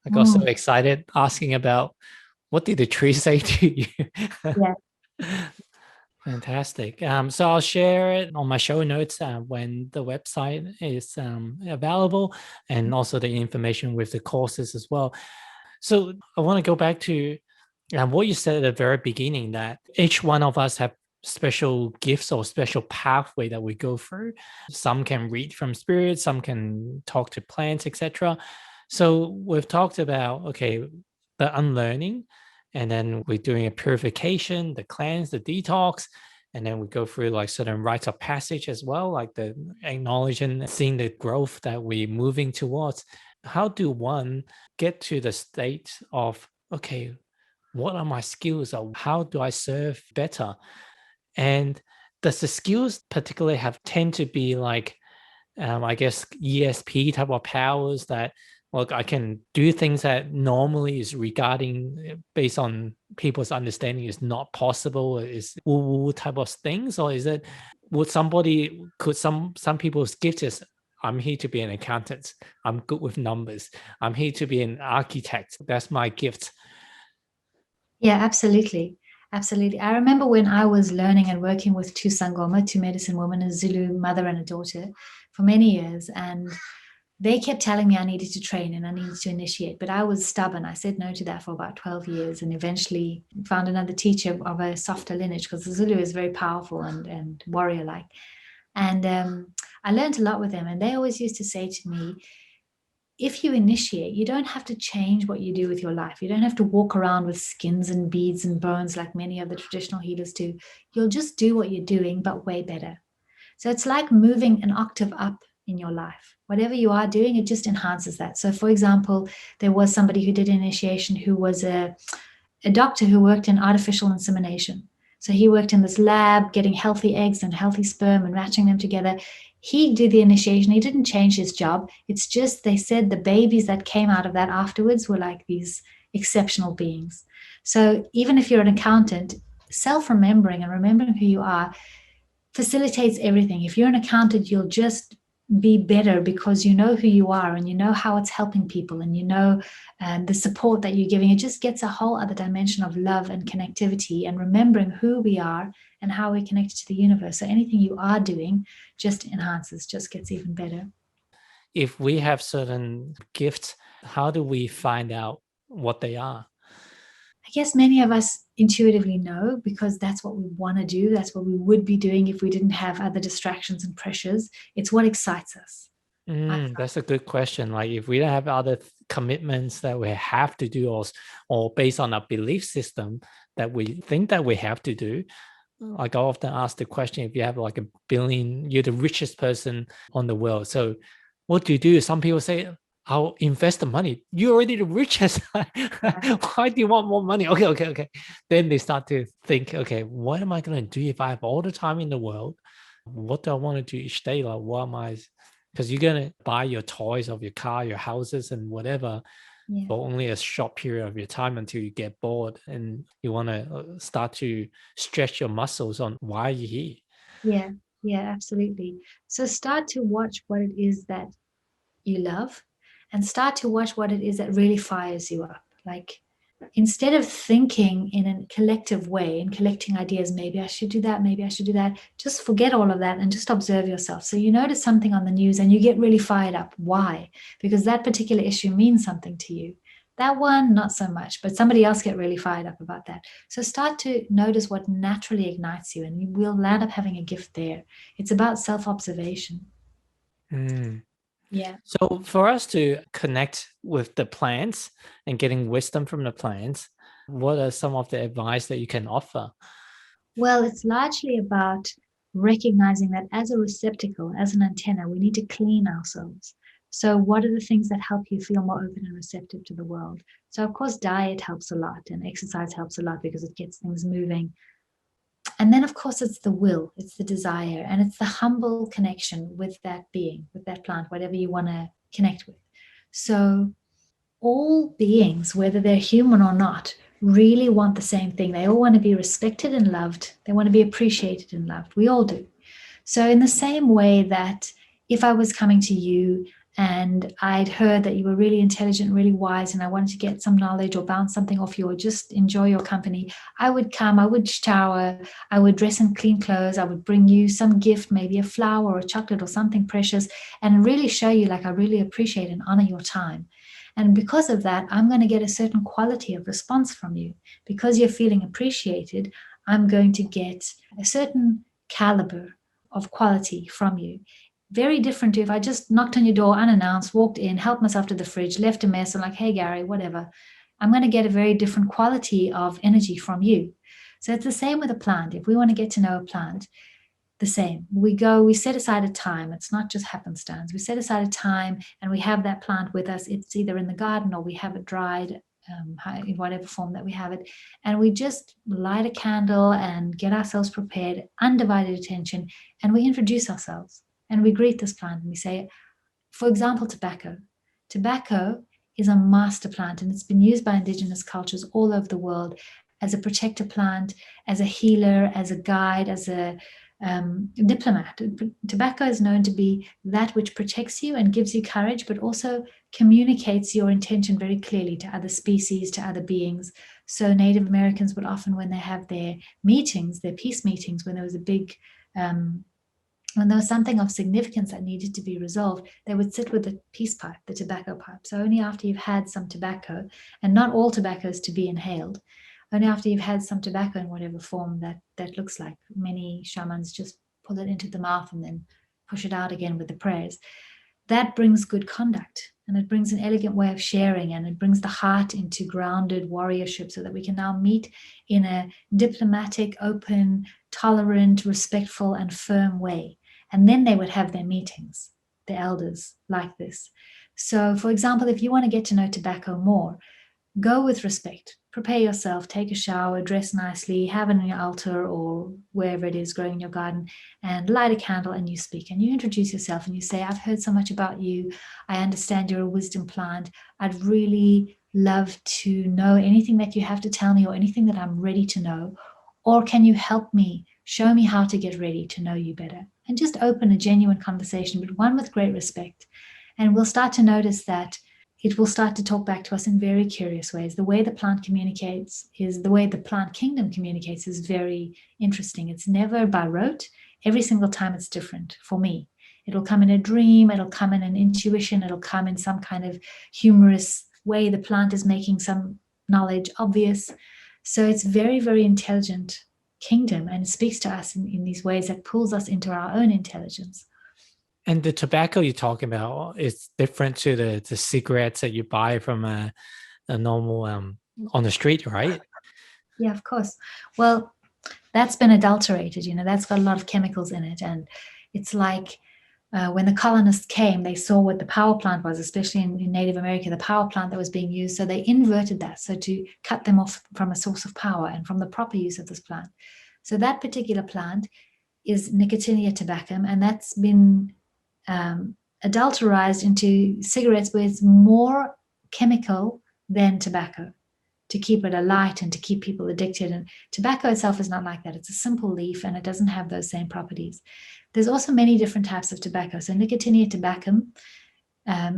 I got so Mm. excited asking about what did the tree say to you? Yeah. Fantastic. So I'll share it on my show notes when the website is available, and also the information with the courses as well. So I want to go back to what you said at the very beginning, that each one of us have special gifts or special pathway that we go through. Some can read from spirits, some can talk to plants, etc. So we've talked about, okay, the unlearning, And then we're doing a purification, the cleanse, the detox. And then we go through like certain rites of passage as well, like the acknowledging, seeing the growth that we're moving towards. How do one get to the state of, okay, what are my skills, or how do I serve better? And does the skills particularly tend to be like, I guess, ESP type of powers that, look, I can do things that normally is regarding based on people's understanding is not possible, is woo-woo type of things? Or is it, could some people's gift is, I'm here to be an accountant, I'm good with numbers, I'm here to be an architect, that's my gift. Yeah, absolutely. Absolutely. I remember when I was learning and working with two sangoma, two medicine women, a Zulu mother and a daughter, for many years. And they kept telling me I needed to train and I needed to initiate, but I was stubborn. I said no to that for about 12 years and eventually found another teacher of a softer lineage, because the Zulu is very powerful and warrior-like. And I learned a lot with them. And they always used to say to me, if you initiate, you don't have to change what you do with your life. You don't have to walk around with skins and beads and bones like many of the traditional healers do. You'll just do what you're doing, but way better. So it's like moving an octave up in your life. Whatever you are doing, it just enhances that. So for example, there was somebody who did initiation who was a doctor who worked in artificial insemination. So he worked in this lab getting healthy eggs and healthy sperm and matching them together. He did the initiation. He didn't change his job. It's just they said the babies that came out of that afterwards were like these exceptional beings. So even if you're an accountant, self-remembering and remembering who you are facilitates everything. If you're an accountant, you'll just be better because you know who you are and you know how it's helping people and you know the support that you're giving. It just gets a whole other dimension of love and connectivity and remembering who we are and how we're connected to the universe. So anything you are doing just enhances, just gets even better. If we have certain gifts, how do we find out what they are? I guess many of us intuitively know because that's what we want to do. That's what we would be doing if we didn't have other distractions and pressures. It's what excites us. That's a good question. Like if we don't have other commitments that we have to do, or based on our belief system that we think that we have to do, like I often ask the question, if you have like $1 billion, you're the richest person on the world. So what do you do? Some people say, I'll invest the money. You're already the richest. Why do you want more money? Okay. Then they start to think, okay, what am I going to do if I have all the time in the world? What do I want to do each day? Like, what am I? Because you're going to buy your toys of your car, your houses and whatever for only a short period of your time until you get bored and you want to start to stretch your muscles on why you're here. Yeah, absolutely. So start to watch what it is that you love and start to watch what it is that really fires you up. Like instead of thinking in a collective way and collecting ideas, maybe I should do that, maybe I should do that, just forget all of that and just observe yourself. So you notice something on the news and you get really fired up. Why? Because that particular issue means something to you. That one, not so much, but somebody else get really fired up about that. So start to notice what naturally ignites you and you will land up having a gift there. It's about self-observation. Yeah. So for us to connect with the plants and getting wisdom from the plants, what are some of the advice that you can offer? Well, it's largely about recognizing that as a receptacle, as an antenna, we need to clean ourselves. So what are the things that help you feel more open and receptive to the world? So of course, diet helps a lot and exercise helps a lot because it gets things moving. And then of course, it's the will, it's the desire, and it's the humble connection with that being, with that plant, whatever you want to connect with. So all beings, whether they're human or not, really want the same thing. They all want to be respected and loved. They want to be appreciated and loved. We all do. So in the same way that if I was coming to you and I'd heard that you were really intelligent, really wise, and I wanted to get some knowledge or bounce something off you or just enjoy your company, I would come, I would shower, I would dress in clean clothes, I would bring you some gift, maybe a flower or a chocolate or something precious, and really show you like I really appreciate and honor your time. And because of that, I'm going to get a certain quality of response from you. Because you're feeling appreciated, I'm going to get a certain caliber of quality from you. Very different to if I just knocked on your door unannounced, walked in, helped myself to the fridge, left a mess, and like, hey, Gary, whatever. I'm going to get a very different quality of energy from you. So it's the same with a plant. If we want to get to know a plant, the same. We set aside a time. It's not just happenstance. We set aside a time and we have that plant with us. It's either in the garden or we have it dried, in whatever form that we have it. And we just light a candle and get ourselves prepared, undivided attention, and we introduce ourselves and we greet this plant and we say, for example, tobacco. Tobacco is a master plant and it's been used by indigenous cultures all over the world as a protector plant, as a healer, as a guide, as a diplomat. Tobacco is known to be that which protects you and gives you courage, but also communicates your intention very clearly to other species, to other beings. So Native Americans would often, when they have their meetings, their peace meetings, when there was a big when there was something of significance that needed to be resolved, they would sit with the peace pipe, the tobacco pipe. So only after you've had some tobacco, and not all tobacco is to be inhaled, only after you've had some tobacco in whatever form that looks like. Many shamans just pull it into the mouth and then push it out again with the prayers. That brings good conduct, and it brings an elegant way of sharing, and it brings the heart into grounded warriorship so that we can now meet in a diplomatic, open, tolerant, respectful, and firm way. And then they would have their meetings, the elders, like this. So, for example, if you want to get to know tobacco more, go with respect. Prepare yourself, take a shower, dress nicely, have it on your altar or wherever it is growing in your garden, and light a candle and you speak and you introduce yourself and you say, I've heard so much about you. I understand you're a wisdom plant. I'd really love to know anything that you have to tell me or anything that I'm ready to know. Or can you help me? Show me how to get ready to know you better. And just open a genuine conversation, but one with great respect. And we'll start to notice that it will start to talk back to us in very curious ways. The way the plant communicates is the way the plant kingdom communicates is very interesting. It's never by rote. Every single time it's different for me. It'll come in a dream. It'll come in an intuition. It'll come in some kind of humorous way. The plant is making some knowledge obvious. So it's very, very intelligent kingdom, and it speaks to us in these ways that pulls us into our own intelligence. And the tobacco you're talking about is different to the cigarettes that you buy from a normal on the street, right? Yeah, of course. Well, that's been adulterated, that's got a lot of chemicals in it. And it's like when the colonists came, they saw what the power plant was, especially in Native America, the power plant that was being used. So they inverted that, so to cut them off from a source of power and from the proper use of this plant. So that particular plant is Nicotiana tabacum, and that's been adulterized into cigarettes where it's more chemical than tobacco to keep it alight and to keep people addicted. And tobacco itself is not like that. It's a simple leaf and it doesn't have those same properties. There's also many different types of tobacco. So Nicotiana tabacum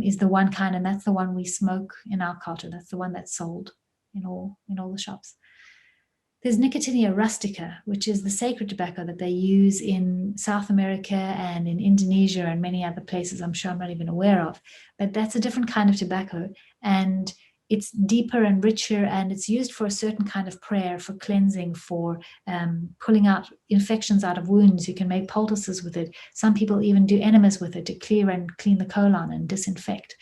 is the one kind, and that's the one we smoke in our culture. That's the one that's sold in all the shops. There's Nicotiana rustica, which is the sacred tobacco that they use in South America and in Indonesia and many other places I'm sure I'm not even aware of. But that's a different kind of tobacco, and it's deeper and richer, and it's used for a certain kind of prayer, for cleansing, for pulling out infections out of wounds. You can make poultices with it. Some people even do enemas with it to clear and clean the colon and disinfect.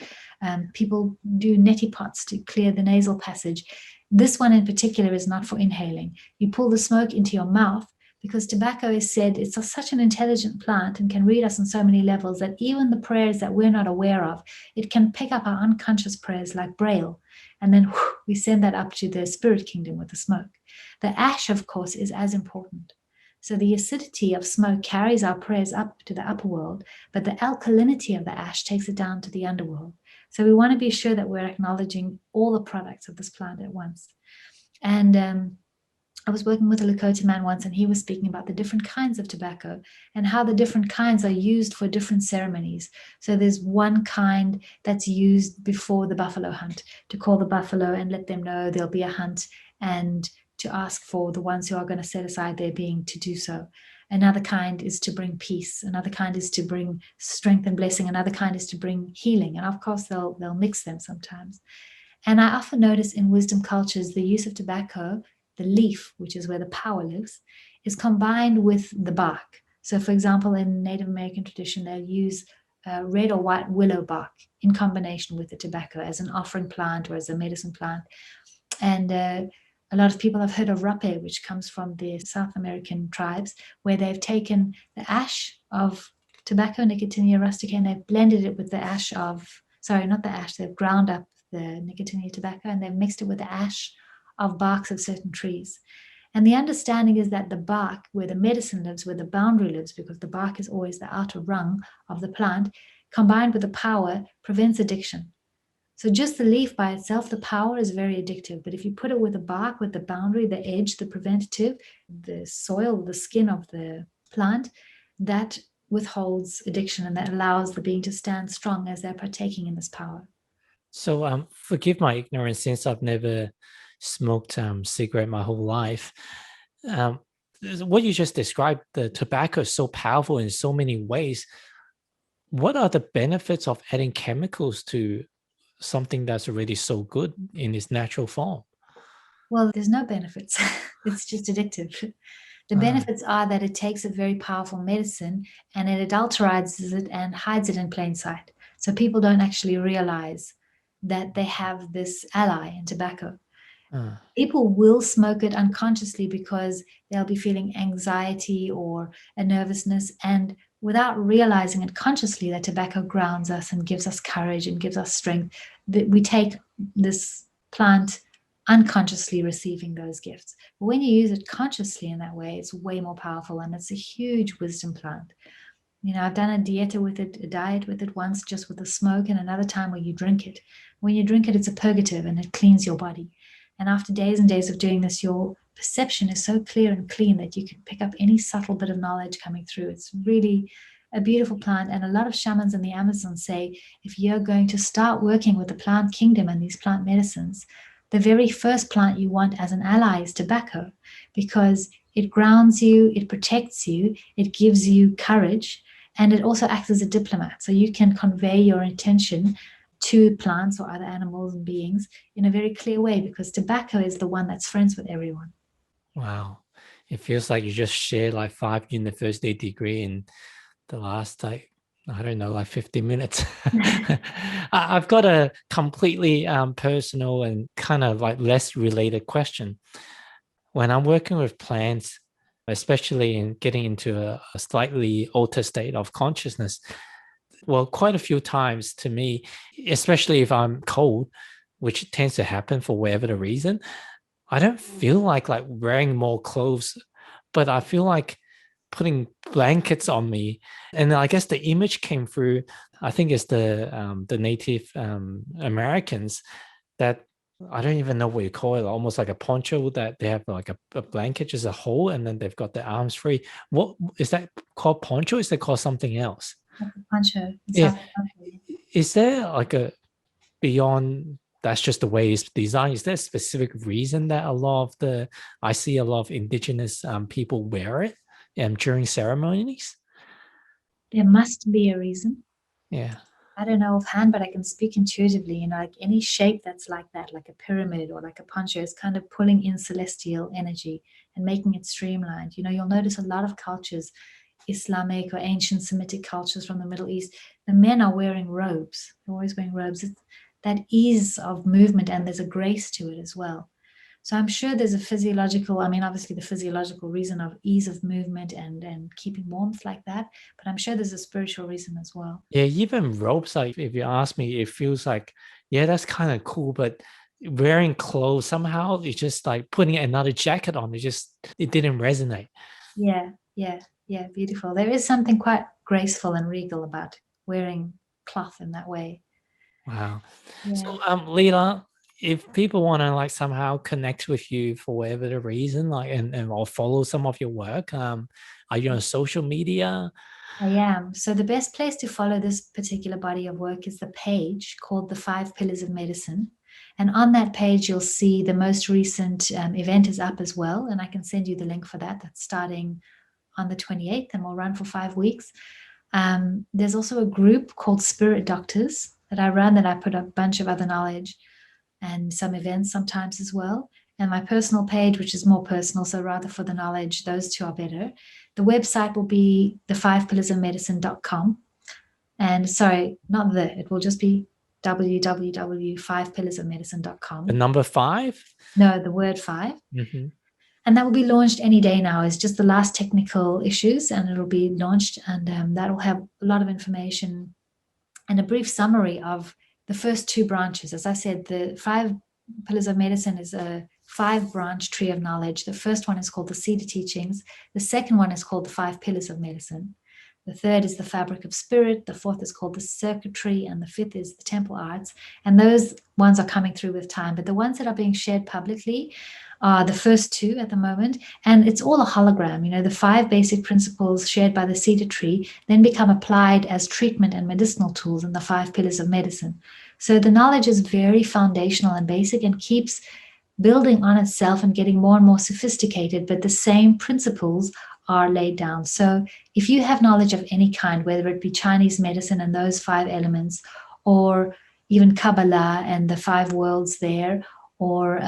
People do neti pots to clear the nasal passage. This one in particular is not for inhaling. You pull the smoke into your mouth because tobacco is said it's such an intelligent plant and can read us on so many levels that even the prayers that we're not aware of, it can pick up our unconscious prayers like Braille. And then we send that up to the spirit kingdom with the smoke. The ash, of course, is as important. So the acidity of smoke carries our prayers up to the upper world, but the alkalinity of the ash takes it down to the underworld. So we want to be sure that we're acknowledging all the products of this plant at once. And I was working with a Lakota man once, and he was speaking about the different kinds of tobacco and how the different kinds are used for different ceremonies. So there's one kind that's used before the buffalo hunt to call the buffalo and let them know there'll be a hunt, and to ask for the ones who are going to set aside their being to do so. Another kind is to bring peace. Another kind is to bring strength and blessing. Another kind is to bring healing. And of course, they'll mix them sometimes. And I often notice in wisdom cultures, the use of tobacco, the leaf, which is where the power lives, is combined with the bark. So for example, in Native American tradition, they'll use red or white willow bark in combination with the tobacco as an offering plant or as a medicine plant. And a lot of people have heard of rape, which comes from the South American tribes, where they've taken the ash of tobacco, Nicotiana rustica, and they've blended it with the ash of, sorry, not the ash, they've ground up the Nicotiana tobacco and they've mixed it with the ash of barks of certain trees. And the understanding is that the bark, where the medicine lives, where the boundary lives, because the bark is always the outer rung of the plant, combined with the power, prevents addiction. So just the leaf by itself, the power is very addictive. But if you put it with the bark, with the boundary, the edge, the preventative, the soil, the skin of the plant, that withholds addiction and that allows the being to stand strong as they're partaking in this power. So forgive my ignorance since I've never smoked cigarette my whole life. What you just described, the tobacco is so powerful in so many ways. What are the benefits of adding chemicals to something that's already so good in its natural form? Well, there's no benefits. It's just addictive. The benefits are that it takes a very powerful medicine and it adulterizes it and hides it in plain sight. So people don't actually realize that they have this ally in tobacco. People will smoke it unconsciously because they'll be feeling anxiety or a nervousness, and without realizing it consciously, that tobacco grounds us and gives us courage and gives us strength. That we take this plant unconsciously receiving those gifts. But when you use it consciously in that way, it's way more powerful, and it's a huge wisdom plant. You know, I've done a diet with it once, just with the smoke, and another time where you drink it. When you drink it, it's a purgative and it cleans your body. And after days and days of doing this, your perception is so clear and clean that you can pick up any subtle bit of knowledge coming through. It's really a beautiful plant. And a lot of shamans in the Amazon say, if you're going to start working with the plant kingdom and these plant medicines, the very first plant you want as an ally is tobacco, because it grounds you, it protects you, it gives you courage, and it also acts as a diplomat. So you can convey your intention to plants or other animals and beings in a very clear way, because tobacco is the one that's friends with everyone. Wow. It feels like you just shared like 5 university degree in the last, like, I don't know, like 50 minutes. I've got a completely personal and kind of like less related question. When I'm working with plants, especially in getting into a slightly altered state of consciousness, well, quite a few times to me, especially if I'm cold, which tends to happen for whatever the reason, I don't feel like wearing more clothes, but I feel like putting blankets on me. And I guess the image came through, I think it's the Native Americans, that I don't even know what you call it, almost like a poncho, that they have like a blanket, just a hole, and then they've got their arms free. What is that called? Poncho? Is that called something else? Poncho. Yeah. Is there like a beyond that's just the way it's designed? Is there a specific reason that I see a lot of indigenous people wear it during ceremonies? There must be a reason. Yeah. I don't know offhand, but I can speak intuitively. You know, like any shape that's like that, like a pyramid or like a poncho, is kind of pulling in celestial energy and making it streamlined. You know, you'll notice a lot of cultures, Islamic or ancient Semitic cultures from the Middle East, the men are wearing robes. They're always wearing robes. It's that ease of movement, and there's a grace to it as well. So I'm sure there's a physiological, I mean, obviously the physiological reason of ease of movement and keeping warmth like that, but I'm sure there's a spiritual reason as well. Yeah, even robes, like if you ask me, it feels like, yeah, that's kind of cool, but wearing clothes, somehow it's just like putting another jacket on, it didn't resonate. Yeah, beautiful. There is something quite graceful and regal about wearing cloth in that way. Wow. Yeah. So Lila, if people want to somehow connect with you for whatever the reason, and or follow some of your work, are you on social media? I am. So the best place to follow this particular body of work is the page called The 5 Pillars of Medicine. And on that page, you'll see the most recent event is up as well. And I can send you the link for that. That's starting on the 28th and will run for 5 weeks. There's also a group called Spirit Doctors that I run, that I put a bunch of other knowledge and some events sometimes as well. And my personal page, which is more personal, so rather for the knowledge, those two are better. The website will be the5pillarsofmedicine.com. And sorry, not it will just be www.5pillarsofmedicine.com. The number 5? No, the word 5. Mm-hmm. And that will be launched any day now. It's just the last technical issues, and it'll be launched, and that will have a lot of information and a brief summary of the first 2 branches. As I said, the 5 pillars of medicine is a 5-branch tree of knowledge. The first one is called the Cedar Teachings. The second one is called the 5 pillars of medicine. The third is the fabric of spirit. The fourth is called the circuitry. And the fifth is the temple arts. And those ones are coming through with time. But the ones that are being shared publicly are the first 2 at the moment. And it's all a hologram. The 5 basic principles shared by the cedar tree then become applied as treatment and medicinal tools in the 5 pillars of medicine. So the knowledge is very foundational and basic and keeps building on itself and getting more and more sophisticated, but the same principles are laid down. So if you have knowledge of any kind, whether it be Chinese medicine and those 5 elements, or even Kabbalah and the 5 worlds there, or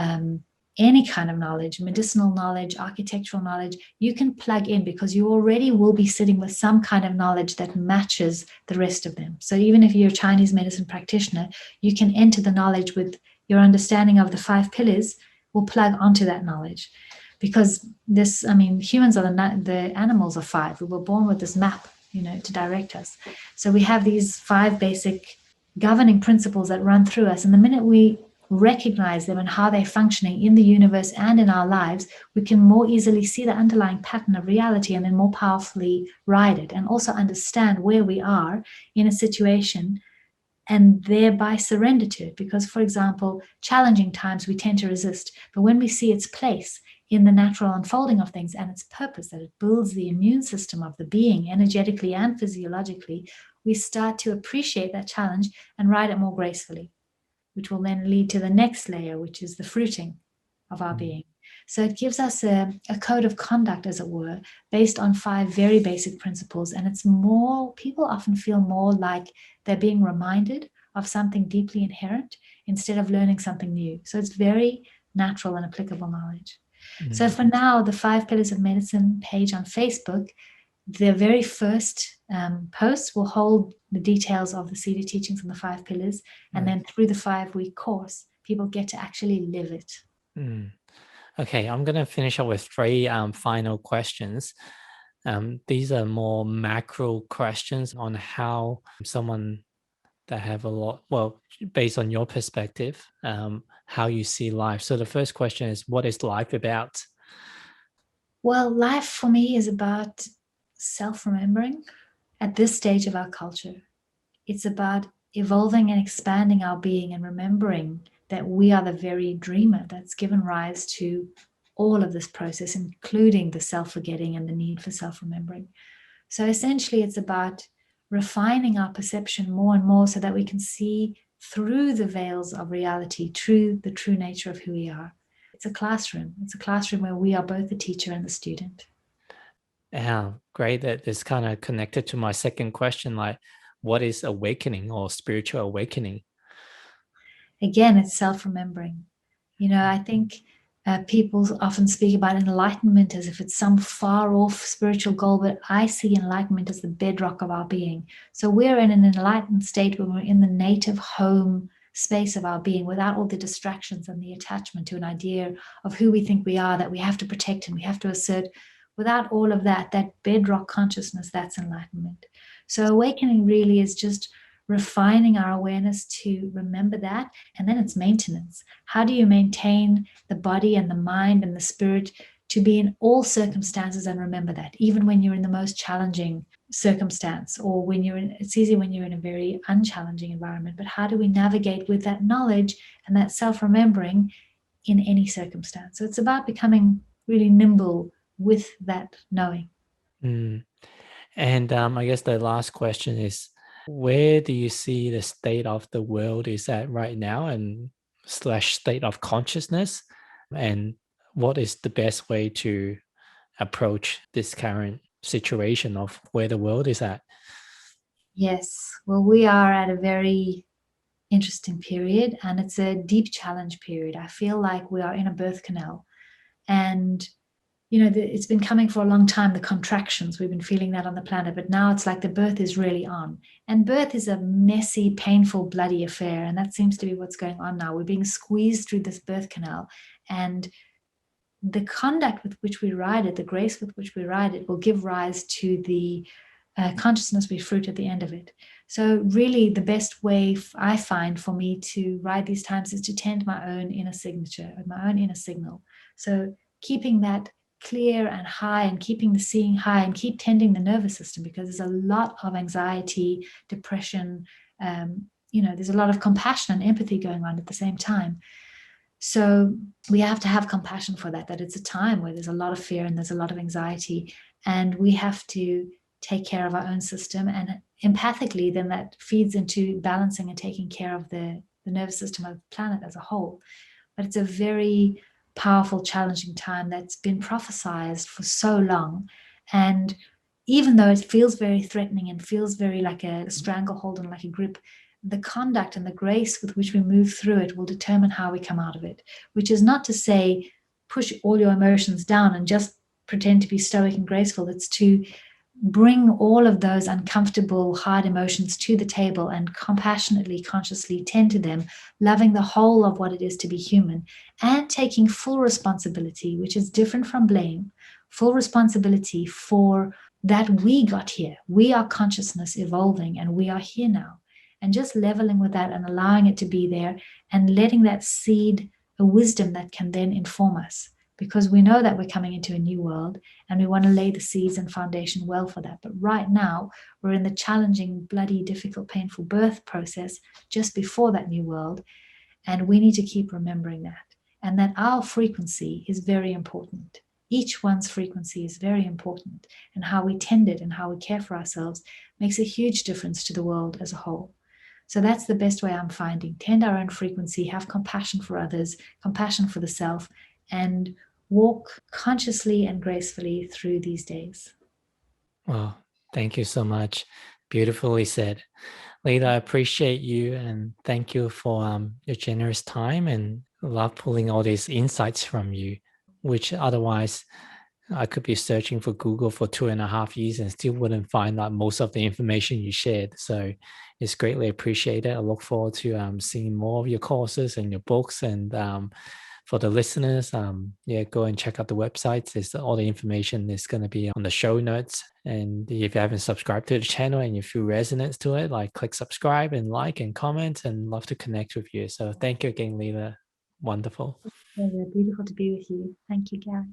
any kind of knowledge, medicinal knowledge, architectural knowledge, you can plug in, because you already will be sitting with some kind of knowledge that matches the rest of them. So even if you're a Chinese medicine practitioner, you can enter the knowledge with your understanding of the 5 pillars will plug onto that knowledge. Because humans are the animals of 5. We were born with this map, to direct us. So we have these 5 basic governing principles that run through us. And the minute we recognize them and how they're functioning in the universe and in our lives, we can more easily see the underlying pattern of reality and then more powerfully ride it, and also understand where we are in a situation and thereby surrender to it. Because, for example, challenging times we tend to resist, but when we see its place in the natural unfolding of things and its purpose, that it builds the immune system of the being energetically and physiologically, we start to appreciate that challenge and ride it more gracefully, which will then lead to the next layer, which is the fruiting of our being. So it gives us a code of conduct, as it were, based on 5 very basic principles. And it's more, people often feel more like they're being reminded of something deeply inherent instead of learning something new. So it's very natural and applicable knowledge. So for now, the 5 Pillars of Medicine page on Facebook, the very first post will hold the details of the Cedar Teachings and the 5 Pillars. And then through the 5-week course, people get to actually live it. Okay, I'm going to finish up with 3 final questions. These are more macro questions on how someone that have a lot, based on your perspective, how you see life. So the first question is, what is life about? Well, life for me is about self-remembering at this stage of our culture. It's about evolving and expanding our being and remembering that we are the very dreamer that's given rise to all of this process, including the self-forgetting and the need for self-remembering. So essentially, it's about refining our perception more and more so that we can see through the veils of reality, the true nature of who we are. It's a classroom. It's a classroom where we are both the teacher and the student. Yeah, great. That is kind of connected to my second question, like, what is awakening or spiritual awakening? Again, it's self-remembering. I think people often speak about enlightenment as if it's some far-off spiritual goal, but I see enlightenment as the bedrock of our being. So we're in an enlightened state when we're in the native home space of our being, without all the distractions and the attachment to an idea of who we think we are, that we have to protect and we have to assert. Without all of that bedrock consciousness, that's enlightenment. So awakening really is just refining our awareness to remember that. And then it's maintenance. How do you maintain the body and the mind and the spirit to be in all circumstances and remember that, even when you're in the most challenging circumstance, or when it's easy when you're in a very unchallenging environment. But how do we navigate with that knowledge and that self-remembering in any circumstance? So it's about becoming really nimble with that knowing. And I guess the last question is, where do you see the state of the world is at right now, and / state of consciousness? And what is the best way to approach this current situation of where the world is at? Yes, well, we are at a very interesting period, and it's a deep challenge period. I feel like we are in a birth canal, and it's been coming for a long time, the contractions. We've been feeling that on the planet, but now it's like the birth is really on. And birth is a messy, painful, bloody affair. And that seems to be what's going on now. We're being squeezed through this birth canal. And the conduct with which we ride it, the grace with which we ride it, will give rise to the consciousness we fruit at the end of it. So really the best way I find for me to ride these times is to tend my own inner signature, my own inner signal. So keeping that clear and high, and keeping the seeing high, and keep tending the nervous system, because there's a lot of anxiety, depression, there's a lot of compassion and empathy going on at the same time. So we have to have compassion for that it's a time where there's a lot of fear and there's a lot of anxiety, and we have to take care of our own system. And empathically, then that feeds into balancing and taking care of the nervous system of the planet as a whole. But it's a very powerful, challenging time that's been prophesized for so long. And even though it feels very threatening and feels very like a stranglehold and like a grip, the conduct and the grace with which we move through it will determine how we come out of it, which is not to say push all your emotions down and just pretend to be stoic and graceful. It's to bring all of those uncomfortable, hard emotions to the table and compassionately, consciously tend to them, loving the whole of what it is to be human, and taking full responsibility, which is different from blame, full responsibility for that we got here. We are consciousness evolving, and we are here now. And just leveling with that and allowing it to be there, and letting that seed a wisdom that can then inform us, because we know that we're coming into a new world and we want to lay the seeds and foundation well for that. But right now, we're in the challenging, bloody, difficult, painful birth process just before that new world. And we need to keep remembering that, and that our frequency is very important. Each one's frequency is very important, and how we tend it and how we care for ourselves makes a huge difference to the world as a whole. So that's the best way I'm finding. Tend our own frequency, have compassion for others, compassion for the self, and walk consciously and gracefully through these days. Well, thank you so much. Beautifully said. Lila, I appreciate you, and thank you for your generous time, and love pulling all these insights from you, which otherwise I could be searching for Google for 2.5 years and still wouldn't find out most of the information you shared. So it's greatly appreciated. I look forward to seeing more of your courses and your books. And for the listeners, go and check out the websites. There's all the information is going to be on the show notes. And if you haven't subscribed to the channel and you feel resonance to it, like click subscribe and like and comment, and love to connect with you. So thank you again, Lila. Wonderful. It's beautiful to be with you. Thank you, Gary.